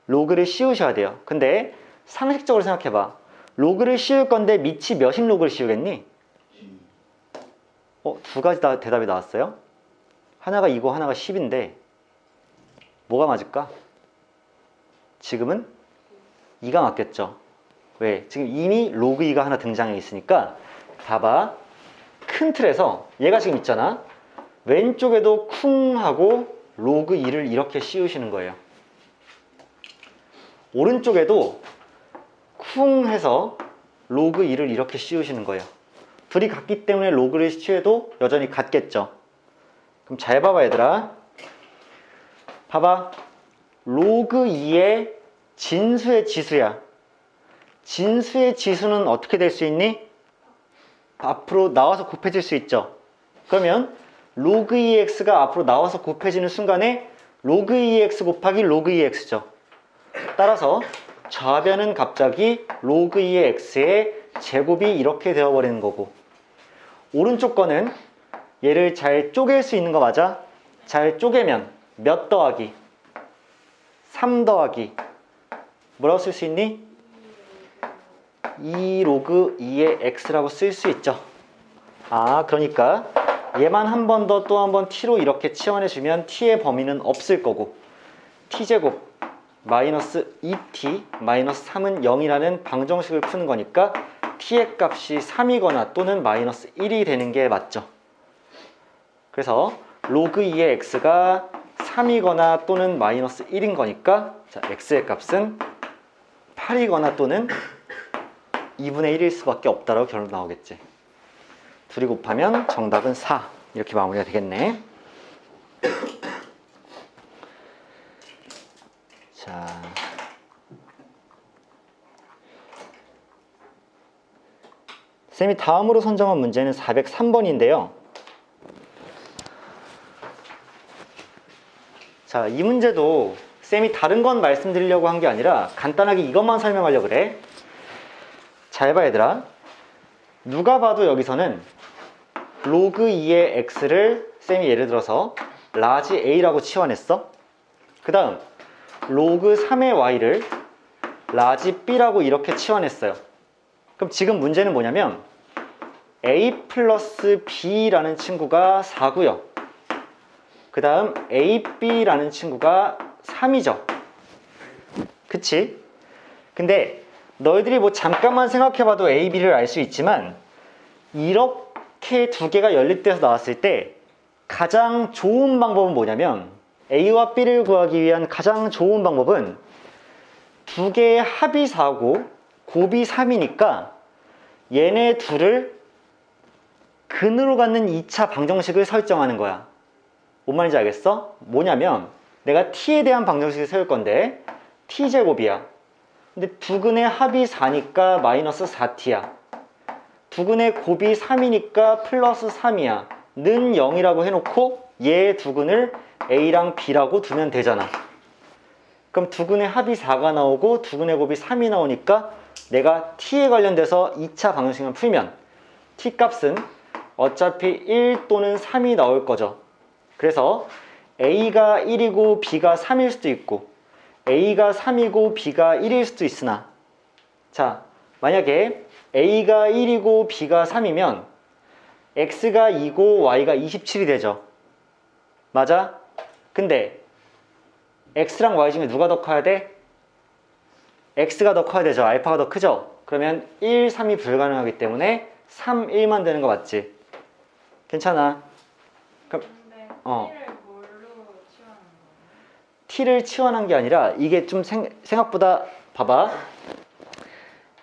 로그를 씌우셔야 돼요. 근데 상식적으로 생각해봐. 로그를 씌울 건데 밑이 몇인 로그를 씌우겠니? 두 가지 다 대답이 나왔어요. 하나가 2고 하나가 10인데 뭐가 맞을까? 지금은 2가 맞겠죠. 왜? 지금 이미 로그 2가 하나 등장해 있으니까 봐봐. 큰 틀에서 얘가 지금 있잖아. 왼쪽에도 쿵 하고 로그 2를 이렇게 씌우시는 거예요. 오른쪽에도 쿵 해서 로그 2를 이렇게 씌우시는 거예요. 둘이 같기 때문에 로그를 씌워도 여전히 같겠죠. 그럼 잘 봐봐 얘들아. 봐봐. 로그 2의 진수의 지수야. 진수의 지수는 어떻게 될 수 있니? 앞으로 나와서 곱해질 수 있죠. 그러면 로그 2x가 앞으로 나와서 곱해지는 순간에 로그 2x 곱하기 로그 2x죠. 따라서 좌변은 갑자기 로그 2의 x의 제곱이 이렇게 되어버리는 거고, 오른쪽 거는 얘를 잘 쪼갤 수 있는 거 맞아? 잘 쪼개면 몇 더하기? 3 더하기 뭐라고 쓸 수 있니? 2 로그 2의 x라고 쓸 수 있죠. 그러니까 얘만 한 번 더 또 한 번 t로 이렇게 치환해주면 t의 범위는 없을 거고, t제곱 마이너스 2t 마이너스 3은 0이라는 방정식을 푸는 거니까 t의 값이 3이거나 또는 마이너스 1이 되는 게 맞죠. 그래서 로그 2의 x가 3이거나 또는 마이너스 1인 거니까 자, x의 값은 8이거나 또는 2분의 1일 수밖에 없다라고 결론 나오겠지. 둘이 곱하면 정답은 4. 이렇게 마무리가 되겠네. 자, 쌤이 다음으로 선정한 문제는 403번인데요. 자, 이 문제도 쌤이 다른 건 말씀드리려고 한 게 아니라 간단하게 이것만 설명하려고 그래. 잘 봐 얘들아. 누가 봐도 여기서는 로그 2의 x를 쌤이 예를 들어서 라지 a라고 치환했어. 그 다음 로그 3의 y를 라지 b라고 이렇게 치환했어요. 그럼 지금 문제는 뭐냐면 a 플러스 b라는 친구가 4고요. 그 다음 ab라는 친구가 3이죠. 그치? 근데 너희들이 뭐 잠깐만 생각해봐도 a, b를 알 수 있지만 이렇게 두 개가 연립돼서 나왔을 때 가장 좋은 방법은 뭐냐면 a와 b를 구하기 위한 가장 좋은 방법은 두 개의 합이 4고 곱이 3이니까 얘네 둘을 근으로 갖는 2차 방정식을 설정하는 거야. 뭔 말인지 알겠어? 뭐냐면 내가 t에 대한 방정식을 세울 건데 t제곱이야. 근데 두근의 합이 4니까 마이너스 4t야. 두근의 곱이 3이니까 플러스 3이야. 는 0이라고 해놓고 얘 두근을 a랑 b라고 두면 되잖아. 그럼 두근의 합이 4가 나오고 두근의 곱이 3이 나오니까 내가 t에 관련돼서 2차 방정식만 풀면 t 값은 어차피 1 또는 3이 나올 거죠. 그래서 a가 1이고 b가 3일 수도 있고 a가 3이고 b가 1일 수도 있으나, 자, 만약에 a가 1이고 b가 3이면 x가 2고 y가 27이 되죠. 맞아? 근데 x랑 y 중에 누가 더 커야 돼? x가 더 커야 되죠. 알파가 더 크죠. 그러면 1, 3이 불가능하기 때문에 3, 1만 되는 거 맞지? 괜찮아. 그럼 근데 어. t를 뭘로 치환하는 거예요? t를 치환한 게 아니라 이게 좀 생각보다 봐봐.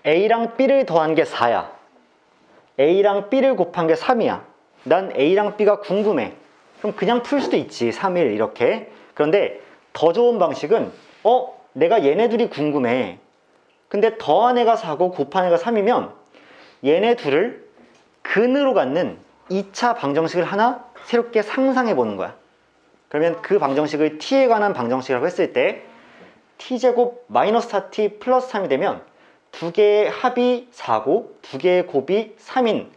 a랑 b를 더한 게 4야. a랑 b를 곱한 게 3이야. 난 a랑 b가 궁금해. 그럼 그냥 풀 수도 있지. 3, 1 이렇게. 그런데 더 좋은 방식은 내가 얘네 둘이 궁금해. 근데 더한 애가 4고 곱한 애가 3이면 얘네 둘을 근으로 갖는 2차 방정식을 하나 새롭게 상상해 보는 거야. 그러면 그 방정식을 t에 관한 방정식이라고 했을 때 t제곱 마이너스 4t 플러스 3이 되면 두 개의 합이 4고 두 개의 곱이 3인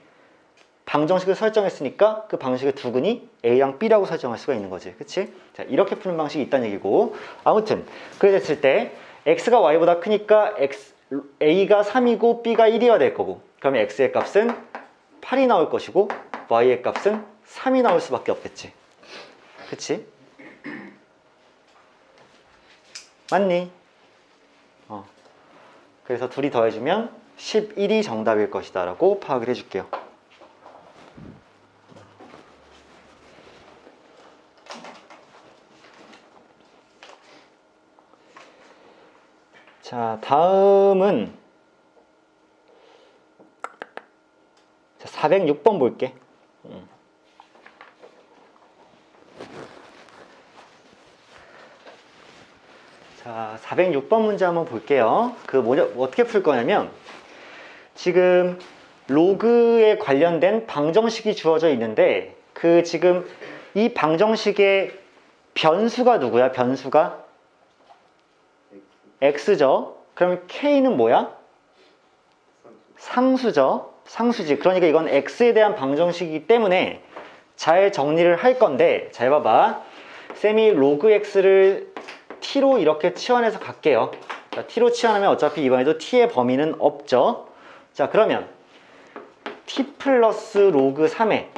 방정식을 설정했으니까 그 방식의 두근이 a랑 b라고 설정할 수가 있는 거지. 그치? 자, 이렇게 푸는 방식이 있다는 얘기고, 아무튼 그래 됐을 때 x가 y보다 크니까 a가 3이고 b가 1이어야 될 거고, 그러면 x의 값은 8이 나올 것이고 y의 값은 3이 나올 수밖에 없겠지. 그치? 맞니? 그래서 둘이 더해주면 11이 정답일 것이다 라고 파악을 해줄게요. 자, 다음은 406번 볼게. 자, 406번 문제 한번 볼게요. 어떻게 풀 거냐면, 지금 로그에 관련된 방정식이 주어져 있는데, 지금 이 방정식의 변수가 누구야? 변수가? x죠. 그럼 k는 뭐야? 상수죠. 상수지. 그러니까 이건 x에 대한 방정식이기 때문에 잘 정리를 할 건데, 잘 봐봐. 쌤이 로그 x를 t로 이렇게 치환해서 갈게요. 자, t로 치환하면 어차피 이번에도 t의 범위는 없죠. 자, 그러면 t 플러스 로그 3에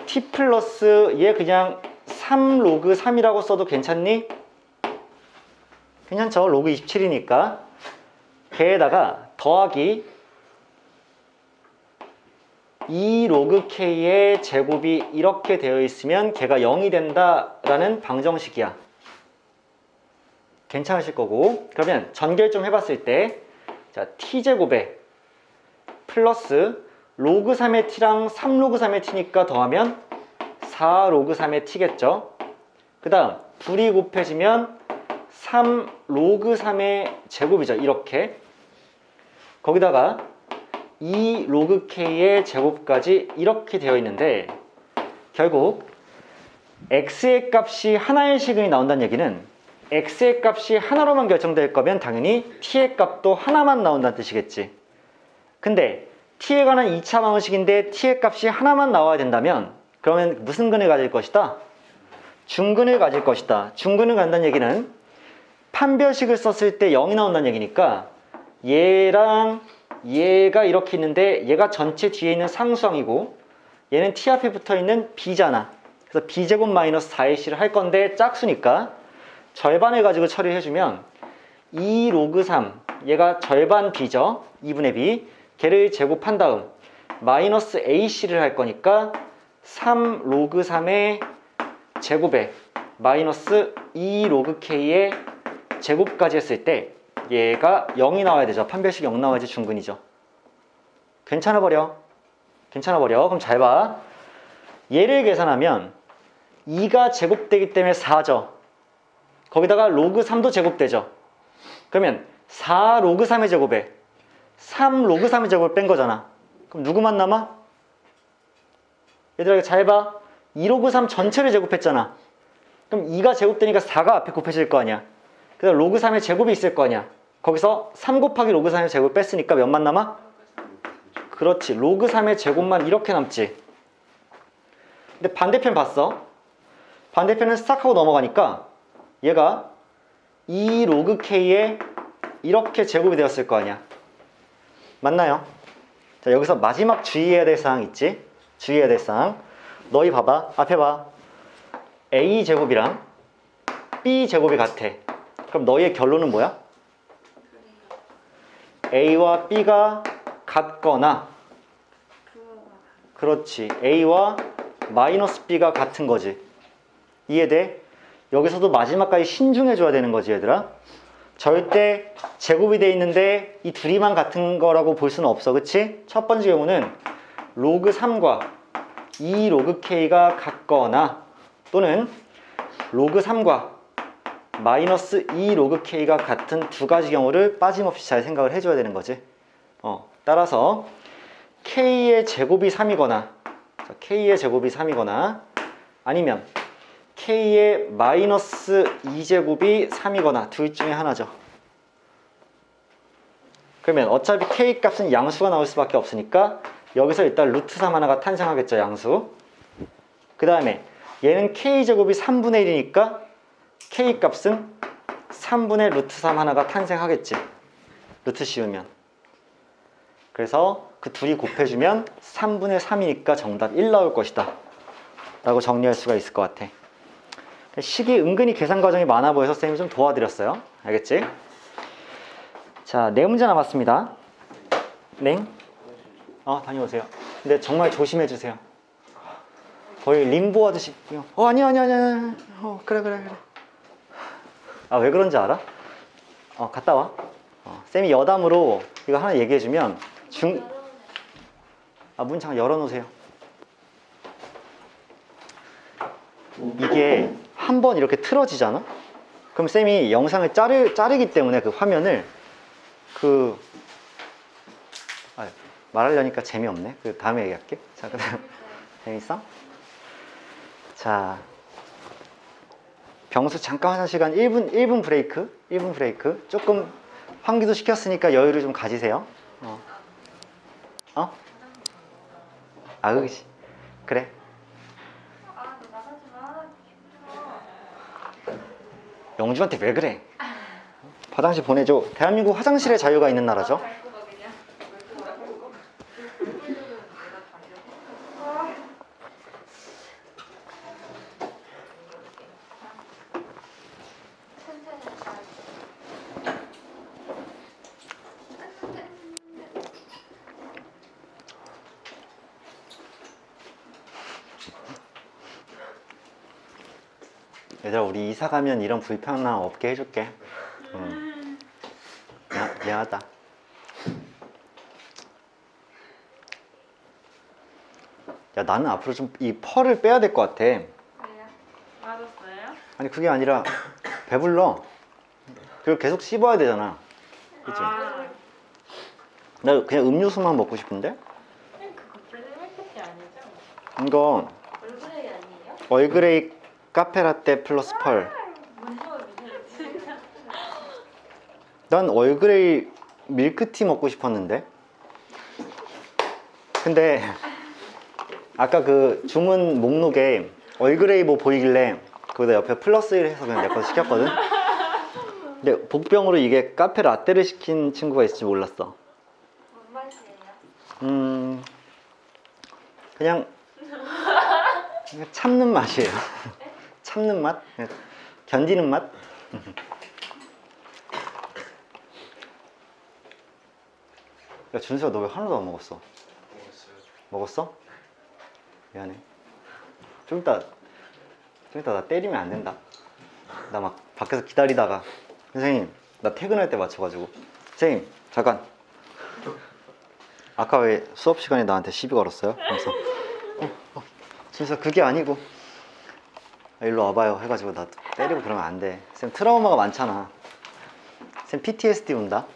t 플러스 얘 그냥 3 로그 3이라고 써도 괜찮니? 괜찮죠? 로그 27이니까 걔에다가 더하기 2 로그 k의 제곱이 이렇게 되어 있으면 걔가 0이 된다라는 방정식이야. 괜찮으실 거고, 그러면 전개를 좀 해봤을 때, 자, t제곱에 플러스 로그 3의 t랑 3 로그 3의 t니까 더하면 4 로그 3의 t겠죠. 그 다음 둘이 곱해지면 3 로그 3의 제곱이죠. 이렇게. 거기다가 2 로그 k의 제곱까지 이렇게 되어 있는데, 결국 x의 값이 하나의 시근이 나온다는 얘기는 x의 값이 하나로만 결정될 거면 당연히 t의 값도 하나만 나온다는 뜻이겠지. 근데 t에 관한 2차 방정식인데 t의 값이 하나만 나와야 된다면 그러면 무슨 근을 가질 것이다? 중근을 가질 것이다. 중근을 간다는 얘기는 판별식을 썼을 때 0이 나온다는 얘기니까 얘랑 얘가 이렇게 있는데 얘가 전체 뒤에 있는 상수항이고 얘는 t 앞에 붙어 있는 b잖아. 그래서 b제곱 마이너스 4ac를 할 건데 짝수니까 절반을 가지고 처리를 해주면 2 로그 3 얘가 절반 b죠. 2분의 b 걔를 제곱한 다음 마이너스 ac를 할 거니까 3 로그 3의 제곱에 마이너스 2 로그 k의 제곱까지 했을 때 얘가 0이 나와야 되죠. 판별식 0 나와야지 중근이죠. 괜찮아 버려. 괜찮아 버려. 그럼 잘 봐. 얘를 계산하면 2가 제곱되기 때문에 4죠. 거기다가 로그 3도 제곱되죠. 그러면 4 로그 3의 제곱에 3 로그 3의 제곱을 뺀 거잖아. 그럼 누구만 남아? 얘들아 잘 봐. 2 로그 3 전체를 제곱했잖아. 그럼 2가 제곱되니까 4가 앞에 곱해질 거 아니야. 그다음 로그 3의 제곱이 있을 거 아니야. 거기서 3 곱하기 로그 3의 제곱을 뺐으니까 몇만 남아? 그렇지. 로그 3의 제곱만 이렇게 남지. 근데 반대편 봤어. 반대편은 싹 하고 넘어가니까 얘가 2 로그 k에 이렇게 제곱이 되었을 거 아니야. 맞나요? 자, 여기서 마지막 주의해야 될 사항 있지? 주의해야 될 사항. 너희 봐봐. 앞에 봐. a 제곱이랑 b 제곱이 같아. 그럼 너희의 결론은 뭐야? a와 b가 같거나, 그렇지, a와 마이너스 b가 같은 거지. 이해돼? 여기서도 마지막까지 신중해 줘야 되는 거지 얘들아. 절대 제곱이 돼 있는데 이 둘이만 같은 거라고 볼 수는 없어. 그치? 첫 번째 경우는 로그 3과 2 로그 k가 같거나, 또는 로그 3과 마이너스 2 로그 k가 같은 두 가지 경우를 빠짐없이 잘 생각을 해줘야 되는 거지. 따라서 k의 제곱이 3이거나, k의 제곱이 3이거나, 아니면 k의 마이너스 2제곱이 3이거나 둘 중에 하나죠. 그러면 어차피 k 값은 양수가 나올 수밖에 없으니까 여기서 일단 루트 3 하나가 탄생하겠죠. 양수. 그 다음에 얘는 k제곱이 3분의 1이니까 k 값은 3분의 루트 3 하나가 탄생하겠지. 루트 씌우면. 그래서 그 둘이 곱해주면 3분의 3이니까 정답 1 나올 것이다 라고 정리할 수가 있을 것 같아. 식이 은근히 계산 과정이 많아 보여서 쌤이 좀 도와드렸어요. 알겠지? 자, 4문제 남았습니다. 네? 다녀오세요. 근데 정말 조심해 주세요. 거의 림보 하듯이 아니야 그래 왜 그런지 알아? 갔다 와. 쌤이 여담으로 이거 하나 얘기해주면 문 잠깐 열어놓으세요. 이게 한번 이렇게 틀어지잖아? 그럼 쌤이 영상을 자르기 때문에 그 화면을 말하려니까 재미없네. 그 다음에 얘기할게. 자, 그다음 재밌어? 자, 병수 잠깐 화장실 간 1분 브레이크. 1분 브레이크. 조금 환기도 시켰으니까 여유를 좀 가지세요. 그렇지. 그래. 영주한테 왜 그래? 화장실 보내줘. 대한민국 화장실에 자유가 있는 나라죠. 얘들아, 우리 이사 가면 이런 불편함 없게 해줄게. 미안하다. 야, 나는 앞으로 좀 이 펄을 빼야 될 것 같아. 그래요? 맞았어요? 아니, 그게 아니라 배불러. 그리고 계속 씹어야 되잖아. 그치? 나 그냥 음료수만 먹고 싶은데? 그거 블랙마켓이 아니죠? 이거 얼그레이 아니에요? 얼그레이 카페라떼 플러스 펄. 난 얼그레이 밀크티 먹고 싶었는데. 근데 아까 그 주문 목록에 얼그레이 뭐 보이길래 거기다 옆에 플러스 1 해서 그냥 내 거 시켰거든. 근데 복병으로 이게 카페 라떼를 시킨 친구가 있을지 몰랐어. 뭔 맛이에요? 그냥 참는 맛이에요. 참는 맛? 그냥 견디는 맛? 야, 준수야, 너 왜 하나도 안 먹었어? 먹었어? 미안해. 좀 이따 나 때리면 안 된다. 나 막 밖에서 기다리다가 선생님 나 퇴근할 때 맞춰가지고. 선생님 잠깐. 아까 왜 수업 시간에 나한테 시비 걸었어요? 그래서 진짜 그게 아니고 일로 와봐요 해가지고 나 때리고 그러면 안 돼. 쌤 트라우마가 많잖아. 쌤 PTSD 온다.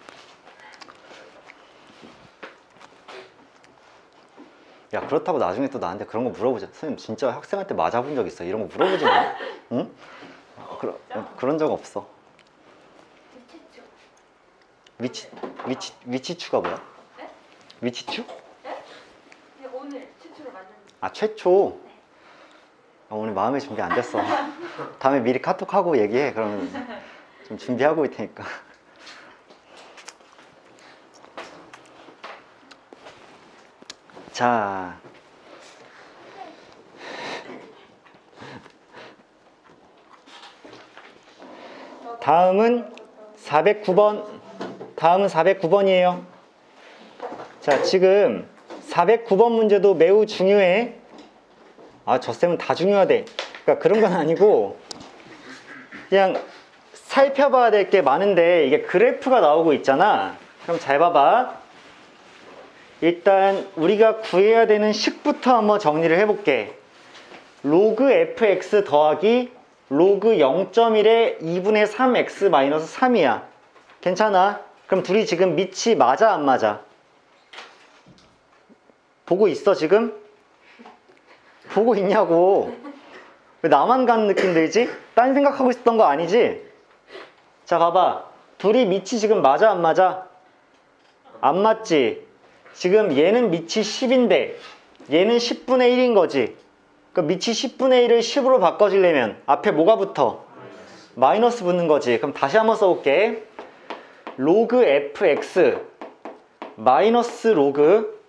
야 그렇다고 나중에 또 나한테 그런 거 물어보자. 선생님 진짜 학생한테 맞아본 적 있어? 이런 거 물어보지 마. 응? 그런 적 없어. 위치추가 뭐야? 네? 위치추? 네? 근데 오늘 최초로 만났는데. 아 최초? 오늘 마음의 준비 안 됐어. 다음에 미리 카톡하고 얘기해. 그러면 좀 준비하고 올 테니까. 자 다음은 409번. 다음은 409번이에요. 자 지금 409번 문제도 매우 중요해. 아 저 쌤은 다 중요하대. 그러니까 그런 건 아니고 그냥 살펴봐야 될 게 많은데 이게 그래프가 나오고 있잖아. 그럼 잘 봐봐. 일단 우리가 구해야 되는 식부터 한번 정리를 해볼게. 로그 fx 더하기 로그 0.1의 2분의 3x 마이너스 3이야. 괜찮아? 그럼 둘이 지금 밑이 맞아 안 맞아? 보고 있어 지금? 보고 있냐고. 왜 나만 가는 느낌 들지? 딴 생각하고 있었던 거 아니지? 자 봐봐. 둘이 밑이 지금 맞아 안 맞아? 안 맞지? 지금 얘는 밑이 10인데 얘는 10분의 1인 거지. 그럼 밑이 10분의 1을 10으로 바꿔주려면 앞에 뭐가 붙어? 마이너스 붙는 거지. 그럼 다시 한번 써볼게. 로그 fx 마이너스 로그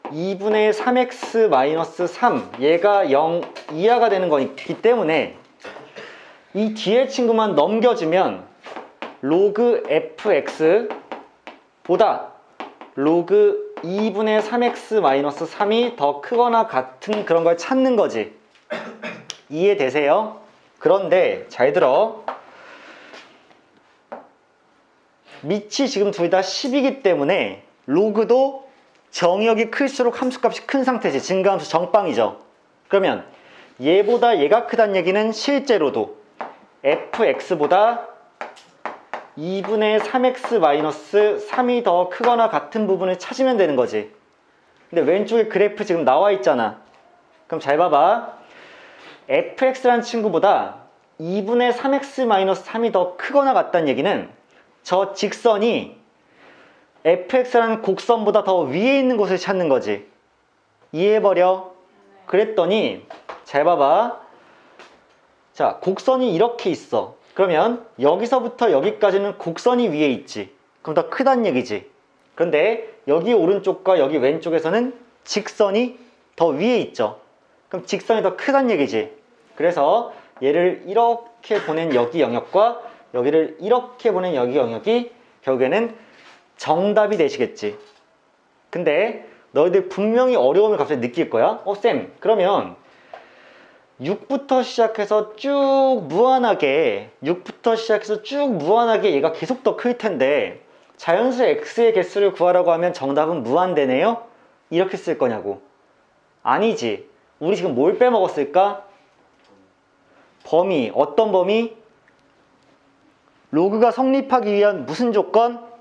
2분의 3x 마이너스 3 얘가 0 이하가 되는 거기 때문에 이 뒤에 친구만 넘겨주면 로그 fx 보다 로그 2분의 3x 마이너스 3이 더 크거나 같은 그런 걸 찾는 거지. 이해되세요? 그런데 잘 들어. 밑이 지금 둘 다 10이기 때문에 로그도 정의역이 클수록 함수값이 큰 상태지. 증가함수 정빵이죠. 그러면 얘보다 얘가 크다는 얘기는 실제로도 fx보다 2분의 3x 마이너스 3이 더 크거나 같은 부분을 찾으면 되는 거지. 근데 왼쪽에 그래프 지금 나와 있잖아. 그럼 잘 봐봐. fx라는 친구보다 2분의 3x 마이너스 3이 더 크거나 같다는 얘기는 저 직선이 fx라는 곡선보다 더 위에 있는 곳을 찾는 거지. 이해해버려. 그랬더니 잘 봐봐. 자, 곡선이 이렇게 있어. 그러면 여기서부터 여기까지는 곡선이 위에 있지. 그럼 더 크다는 얘기지. 그런데 여기 오른쪽과 여기 왼쪽에서는 직선이 더 위에 있죠. 그럼 직선이 더 크다는 얘기지. 그래서 얘를 이렇게 보낸 여기 영역과 여기를 이렇게 보낸 여기 영역이 결국에는 정답이 되시겠지. 근데 너희들 분명히 어려움을 갑자기 느낄 거야. 쌤, 그러면 6부터 시작해서 쭉 무한하게 얘가 계속 더 클 텐데 자연수 x의 개수를 구하라고 하면 정답은 무한대네요? 이렇게 쓸 거냐고. 아니지. 우리 지금 뭘 빼먹었을까? 범위. 어떤 범위? 로그가 성립하기 위한 무슨 조건?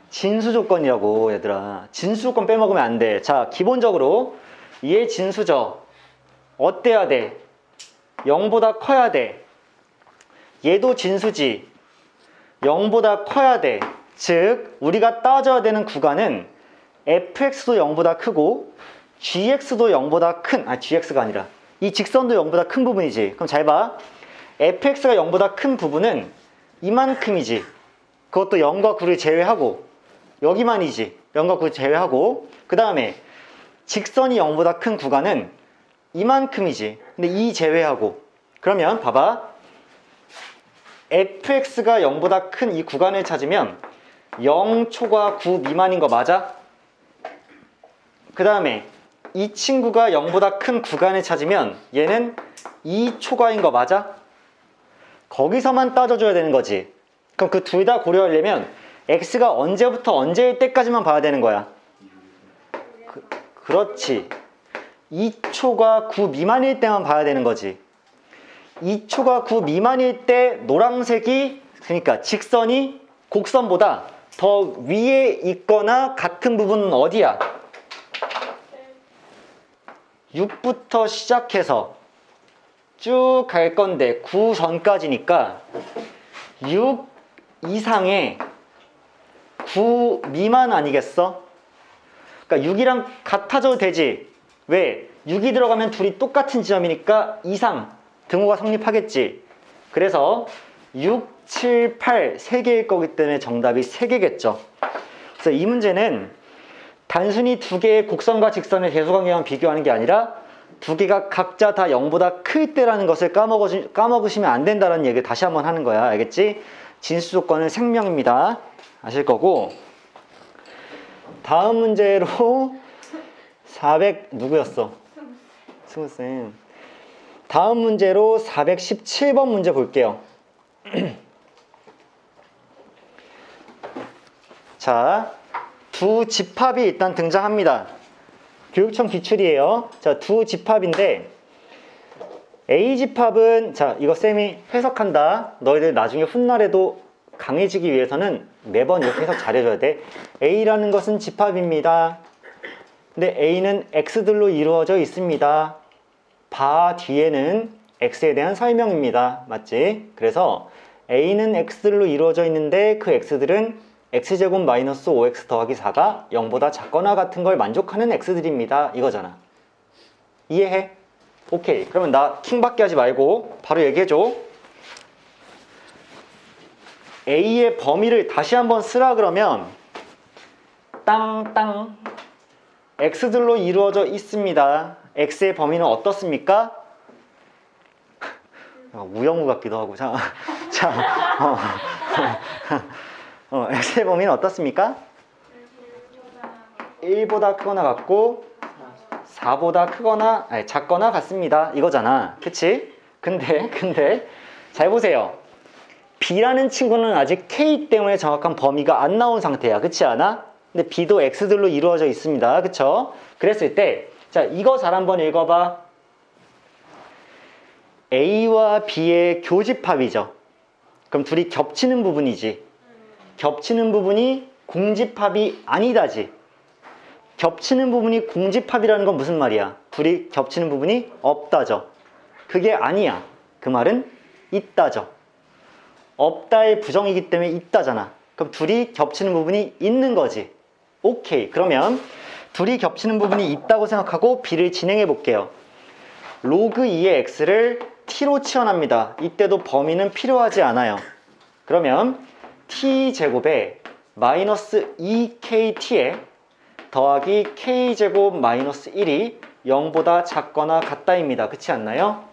진수 조건이라고 얘들아. 진수 조건 빼먹으면 안 돼. 자, 기본적으로 얘 진수죠. 어때야 돼? 0보다 커야 돼. 얘도 진수지. 0보다 커야 돼. 즉 우리가 따져야 되는 구간은 fx도 0보다 크고 gx도 0보다 큰, gx가 아니라 이 직선도 0보다 큰 부분이지. 그럼 잘 봐. fx가 0보다 큰 부분은 이만큼이지. 그것도 0과 9를 제외하고 여기만이지. 0과 9를 제외하고 그 다음에 직선이 0보다 큰 구간은 이만큼이지. 근데 이 제외하고 그러면 봐봐. fx가 0보다 큰 이 구간을 찾으면 0초과 9 미만인 거 맞아? 그 다음에 이 친구가 0보다 큰 구간을 찾으면 얘는 2초과인 거 맞아? 거기서만 따져줘야 되는 거지. 그럼 그 둘 다 고려하려면 x가 언제부터 언제일 때까지만 봐야 되는 거야. 그렇지. 2초가 9 미만일 때만 봐야 되는 거지. 2초가 9 미만일 때 노란색이, 그러니까 직선이 곡선보다 더 위에 있거나 같은 부분은 어디야? 6부터 시작해서 쭉 갈 건데 9 전까지니까 6 이상의 9 미만 아니겠어? 그러니까 6이랑 같아져도 되지. 왜? 6이 들어가면 둘이 똑같은 지점이니까 이상 등호가 성립하겠지. 그래서 6, 7, 8 3개일 거기 때문에 정답이 3개겠죠. 그래서 이 문제는 단순히 두 개의 곡선과 직선의 대소관계만 비교하는 게 아니라 두 개가 각자 다 0보다 클 때라는 것을 까먹으시면 안 된다는 얘기를 다시 한번 하는 거야. 알겠지? 진수 조건은 생명입니다. 아실 거고. 다음 문제로 400 누구였어? 승우쌤. 다음 문제로 417번 문제 볼게요. 자, 두 집합이 일단 등장합니다. 교육청 기출이에요. 자, 두 집합인데 A 집합은, 자, 이거 쌤이 해석한다. 너희들 나중에 훗날에도 강해지기 위해서는 매번 이렇게 해석 잘해줘야 돼. A라는 것은 집합입니다. 근데 A는 X들로 이루어져 있습니다. 바 뒤에는 X에 대한 설명입니다. 맞지? 그래서 A는 X들로 이루어져 있는데 그 X들은 X제곱 마이너스 5X 더하기 4가 0보다 작거나 같은 걸 만족하는 X들입니다. 이거잖아. 이해해? 오케이. 그러면 나 킹받게 하지 말고 바로 얘기해줘. A의 범위를 다시 한번 쓰라 그러면 땅땅 X들로 이루어져 있습니다. X의 범위는 어떻습니까? 우영우 같기도 하고. 자, X의 범위는 어떻습니까? 1보다 크거나 같고 4보다 크거나, 아니, 작거나 같습니다. 이거잖아. 그치? 근데 잘 보세요. B라는 친구는 아직 K 때문에 정확한 범위가 안 나온 상태야. 그렇지 않아? 근데 B도 X들로 이루어져 있습니다. 그쵸? 그랬을 때, 자, 이거 잘 한번 읽어봐. A와 B의 교집합이죠. 그럼 둘이 겹치는 부분이지. 겹치는 부분이 공집합이 아니다지. 겹치는 부분이 공집합이라는 건 무슨 말이야? 둘이 겹치는 부분이 없다죠. 그게 아니야. 그 말은 있다죠. 없다의 부정이기 때문에 있다잖아. 그럼 둘이 겹치는 부분이 있는 거지. 오케이. 그러면 둘이 겹치는 부분이 있다고 생각하고 B를 진행해 볼게요. 로그 2의 X를 T로 치환합니다. 이때도 범위는 필요하지 않아요. 그러면 T제곱에 마이너스 2KT에 더하기 K제곱 마이너스 1이 0보다 작거나 같다입니다. 그렇지 않나요?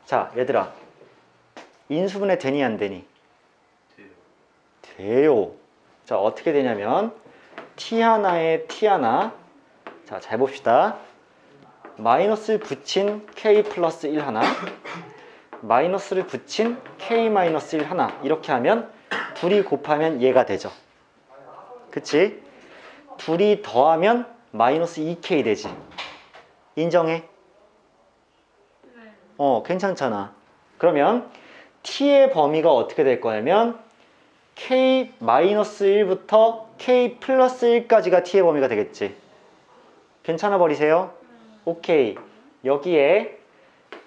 자, 얘들아. 인수분해 되니 안 되니? 돼요. 자, 어떻게 되냐면 T 하나에 T 하나. 자, 잘 봅시다. 마이너스를 붙인 K 플러스 1 하나, 마이너스를 붙인 K 마이너스 1 하나. 이렇게 하면 둘이 곱하면 얘가 되죠. 그치? 둘이 더하면 마이너스 2K 되지. 인정해? 괜찮잖아. 그러면 T의 범위가 어떻게 될 거냐면 K 마이너스 1부터 K 플러스 1까지가 T의 범위가 되겠지. 괜찮아 버리세요? 오케이. 여기에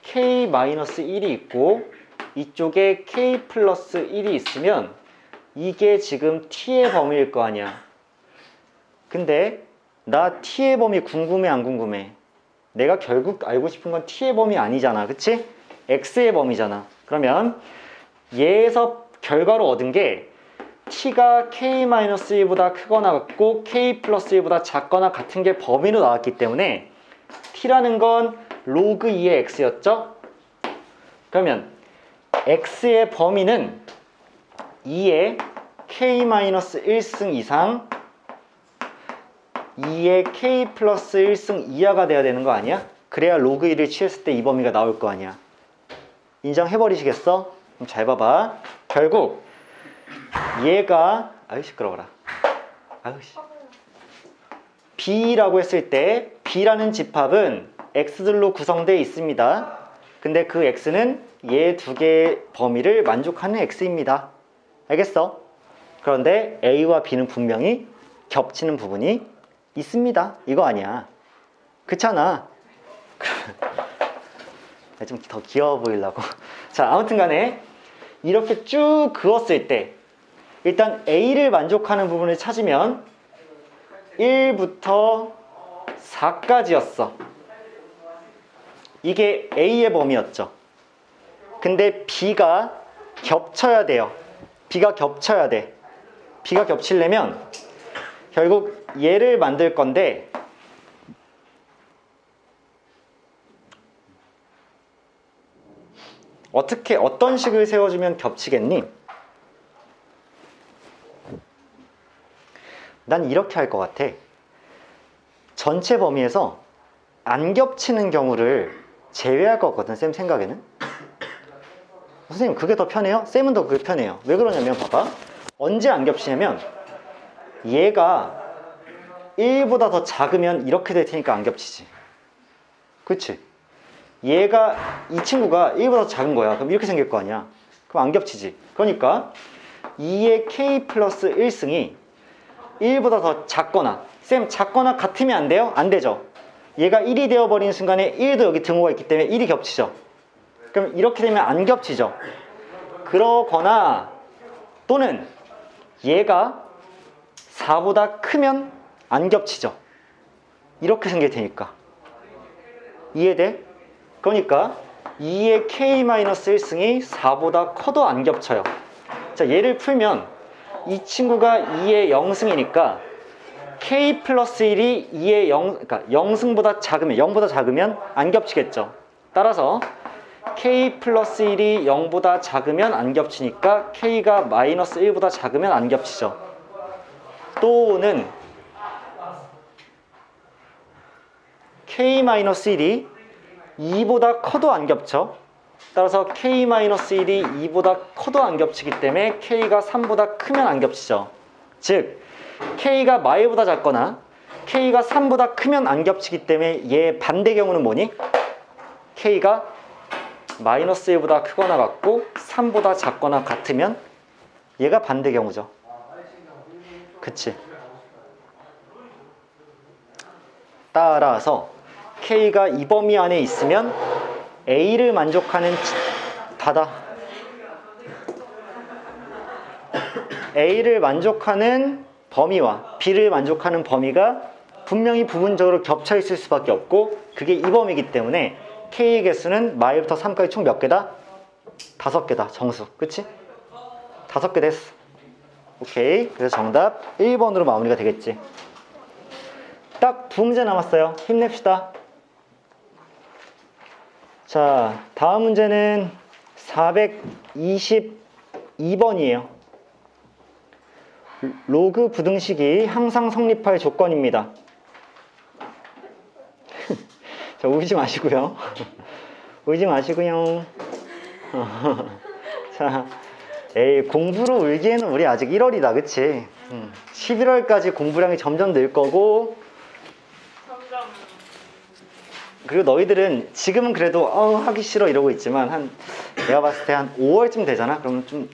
K 마이너스 1이 있고 이쪽에 K 플러스 1이 있으면 이게 지금 T의 범위일 거 아니야. 근데 나 T의 범위 궁금해 안 궁금해? 내가 결국 알고 싶은 건 T의 범위 아니잖아. 그치? X의 범위잖아. 그러면 얘에서 결과로 얻은 게 T가 K-1보다 크거나 같고 K 플러스 1보다 작거나 같은 게 범위로 나왔기 때문에 T라는 건 로그 2의 X였죠? 그러면 X의 범위는 2의 K-1승 이상 2의 K 플러스 1승 이하가 돼야 되는 거 아니야? 그래야 로그 1을 취했을 때 이 범위가 나올 거 아니야. 인정해버리시겠어? 그럼 잘 봐봐. 결국 얘가 아유 시끄러워라. 아유 씨. B라고 했을 때 B라는 집합은 X들로 구성되어 있습니다. 근데 그 X는 얘 두 개의 범위를 만족하는 X입니다. 알겠어? 그런데 A와 B는 분명히 겹치는 부분이 있습니다. 이거 아니야. 그렇잖아. 좀 더 귀여워 보이려고. 자, 아무튼 간에 이렇게 쭉 그었을 때 일단 A를 만족하는 부분을 찾으면 1부터 4까지였어. 이게 A의 범위였죠. 근데 B가 겹쳐야 돼요. B가 겹쳐야 돼. B가 겹치려면 결국 얘를 만들 건데 어떤 식을 세워주면 겹치겠니? 난 이렇게 할 것 같아. 전체 범위에서 안 겹치는 경우를 제외할 것 같거든, 쌤 생각에는. 선생님, 그게 더 편해요? 쌤은 더 그게 편해요. 왜 그러냐면, 봐봐. 언제 안 겹치냐면, 얘가 1보다 더 작으면 이렇게 될 테니까 안 겹치지. 그치? 얘가, 이 친구가 1보다 더 작은 거야. 그럼 이렇게 생길 거 아니야. 그럼 안 겹치지. 그러니까 2의 k 플러스 1승이 1보다 더 작거나, 쌤 작거나 같으면 안 돼요? 안 되죠. 얘가 1이 되어버리는 순간에 1도 여기 등호가 있기 때문에 1이 겹치죠. 그럼 이렇게 되면 안 겹치죠. 그러거나 또는 얘가 4보다 크면 안 겹치죠. 이렇게 생길 테니까. 이해돼? 그러니까 2의 k-1승이 4보다 커도 안 겹쳐요. 자, 얘를 풀면 이 친구가 2의 0승이니까 k 플러스 1이 2의 0, 그러니까 0승보다 작으면, 0보다 작으면 안 겹치겠죠. 따라서 k 플러스 1이 0보다 작으면 안 겹치니까 k가 마이너스 1보다 작으면 안 겹치죠. 또는 k-1이 2보다 커도 안 겹쳐. 따라서 k-1이 2보다 커도 안 겹치기 때문에 k가 3보다 크면 안 겹치죠. 즉 k가 마이보다 작거나 k가 3보다 크면 안 겹치기 때문에 얘 반대 경우는 뭐니? k가 마이너스 1보다 크거나 같고 3보다 작거나 같으면 얘가 반대 경우죠. 그치? 따라서 k가 이 범위 안에 있으면 a를 만족하는 a를 만족하는 범위와 b를 만족하는 범위가 분명히 부분적으로 겹쳐 있을 수밖에 없고 그게 이 범위이기 때문에 k의 개수는 마이부터 3까지 총 몇 개다? 5개다. 정수. 그치? 5개 됐어. 오케이. 그래서 정답 1번으로 마무리가 되겠지. 딱 두 문제 남았어요. 힘냅시다. 자, 다음 문제는 422번이에요. 로그 부등식이 항상 성립할 조건입니다. 자, 울지 마시고요. 울지 마시고요. 자, 에이, 공부로 울기에는 우리 아직 1월이다, 그치? 11월까지 공부량이 점점 늘 거고, 그리고 너희들은 지금은 그래도 하기 싫어 이러고 있지만 내가 봤을 때 한 5월쯤 되잖아. 그러면 좀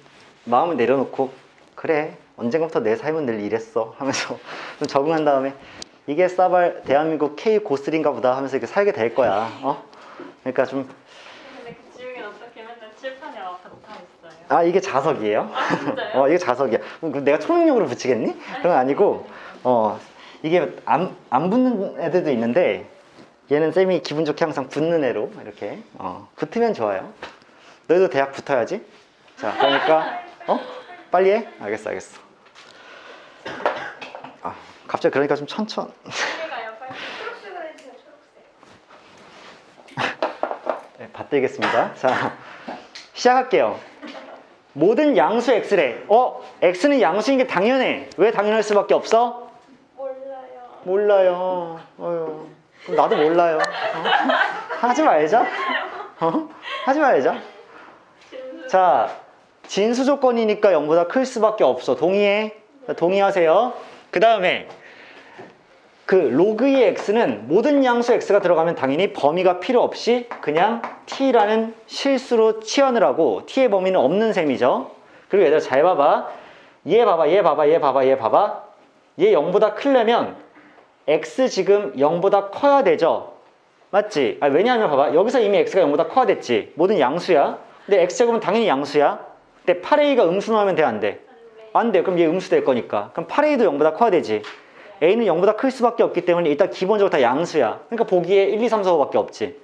마음을 내려놓고 그래 언젠가부터 내 삶은 늘 이랬어 하면서 좀 적응한 다음에 이게 싸발 대한민국 K 고슬인가 보다 하면서 이렇게 살게 될 거야. 그러니까 좀. 근데 그 지웅이는 어떻게 맨날 칠판에 와 붙어 있어요? 아, 이게 자석이에요? 아, 진짜요? 이게 자석이야. 그럼 내가 초능력으로 붙이겠니? 그건 아니고 이게 안 붙는 애들도 있는데 얘는 쌤이 기분 좋게 항상 붙는 애로 이렇게 붙으면 좋아요. 너희도 대학 붙어야지. 자, 그러니까 빨리 해. 알겠어. 갑자기 그러니까 좀 천천히. 빨리 가요. 초록색으로 해주세요. 초록색. 네, 받들겠습니다. 자, 시작할게요. 모든 양수 x래. x는 양수인 게 당연해. 왜 당연할 수밖에 없어? 몰라요. 그럼 나도 몰라요. 하지 말자. 하지 말자. 자, 진수 조건이니까 0보다 클 수밖에 없어. 동의해? 자, 동의하세요. 그 다음에 그 로그 2의 x는 모든 양수 x가 들어가면 당연히 범위가 필요 없이 그냥 t라는 실수로 치환을 하고 t의 범위는 없는 셈이죠. 그리고 얘들아 잘 봐봐. 얘 봐봐, 얘 봐봐, 얘 봐봐, 얘 봐봐. 얘 0보다 크려면 x 지금 0보다 커야 되죠. 맞지? 아, 왜냐하면 봐봐. 여기서 이미 x가 0보다 커야 됐지. 모든 양수야. 근데 x제곱은 당연히 양수야. 근데 8a가 음수 나오면 돼, 안 돼? 안 돼. 그럼 얘 음수 될 거니까. 그럼 8a도 0보다 커야 되지. a는 0보다 클 수밖에 없기 때문에 일단 기본적으로 다 양수야. 그러니까 보기에 1, 2, 3, 4, 5밖에 없지.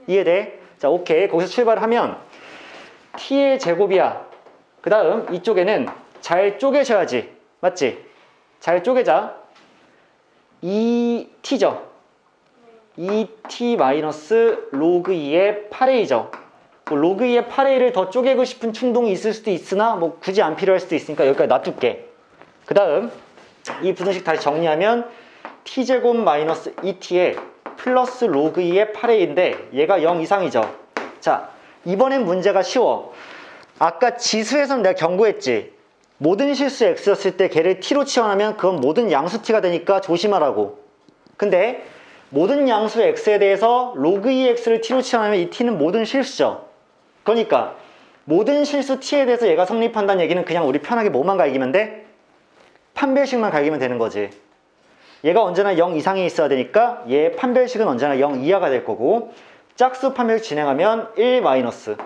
이해돼? 자, 오케이. 거기서 출발하면 t의 제곱이야. 그 다음 이쪽에는 잘 쪼개셔야지. 맞지? 잘 쪼개자. 2t죠. 2t 마이너스 로그 2의 8a죠. 뭐 로그 2의 8a를 더 쪼개고 싶은 충동이 있을 수도 있으나 뭐 굳이 안 필요할 수도 있으니까 여기까지 놔둘게. 그 다음 이 부등식 다시 정리하면 t제곱 마이너스 2t에 플러스 로그 2의 8a인데 얘가 0 이상이죠. 자, 이번엔 문제가 쉬워. 아까 지수에서는 내가 경고했지. 모든 실수 x였을 때 걔를 t로 치환하면 그건 모든 양수 t가 되니까 조심하라고. 근데 모든 양수 x에 대해서 로그 2x를 t로 치환하면 이 t는 모든 실수죠. 그러니까 모든 실수 t에 대해서 얘가 성립한다는 얘기는 그냥 우리 편하게 뭐만 갈기면 돼? 판별식만 갈기면 되는 거지. 얘가 언제나 0 이상이 있어야 되니까 얘 판별식은 언제나 0 이하가 될 거고, 짝수 판별식 진행하면 1 마이너스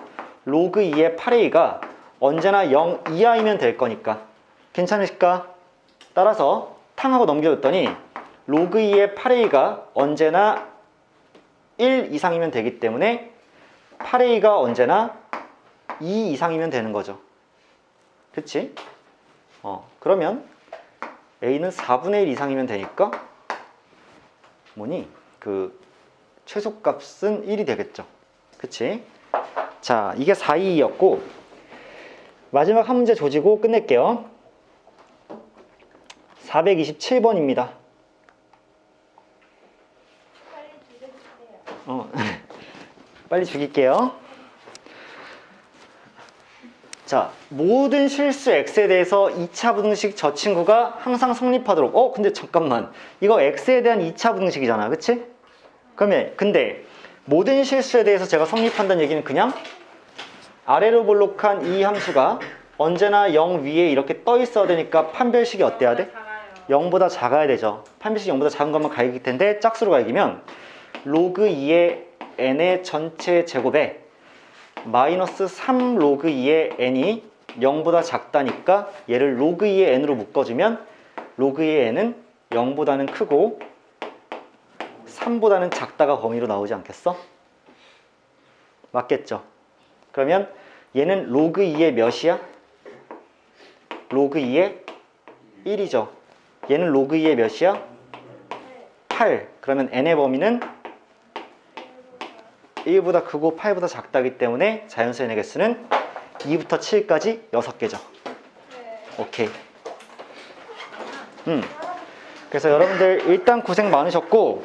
로그 2의 8a가 언제나 0 이하이면 될 거니까. 괜찮으실까? 따라서 탕하고 넘겨줬더니 로그 2의 8a가 언제나 1 이상이면 되기 때문에 8a가 언제나 2 이상이면 되는 거죠. 그치? 그러면 a는 4분의 1 이상이면 되니까 뭐니? 그 최소값은 1이 되겠죠. 그치? 자, 이게 422였고 마지막 한 문제 조지고 끝낼게요. 427번입니다. 빨리 죽여주세요. 빨리 죽일게요. 자, 모든 실수 x에 대해서 2차 부등식 저 친구가 항상 성립하도록. 근데 잠깐만. 이거 x에 대한 2차 부등식이잖아. 그치? 그러면 근데 모든 실수에 대해서 제가 성립한다는 얘기는 그냥 아래로 볼록한 이 함수가 언제나 0 위에 이렇게 떠 있어야 되니까 판별식이 어때야 돼? 작아요. 0보다 작아야 되죠. 판별식이 0보다 작은 것만 갈길 텐데 짝수로 갈기면 로그 2의 n의 전체 제곱에 마이너스 3 로그 2의 n이 0보다 작다니까 얘를 로그 2의 n으로 묶어주면 로그 2의 n은 0보다는 크고 3보다는 작다가 범위로 나오지 않겠어? 맞겠죠? 그러면 얘는 로그 2의 몇이야? 로그 2의 1이죠. 얘는 로그 2의 몇이야? 8. 그러면 n의 범위는 1보다 크고 8보다 작다기 때문에 자연수 n의 개수는 2부터 7까지 6개죠. 오케이. 그래서 여러분들 일단 고생 많으셨고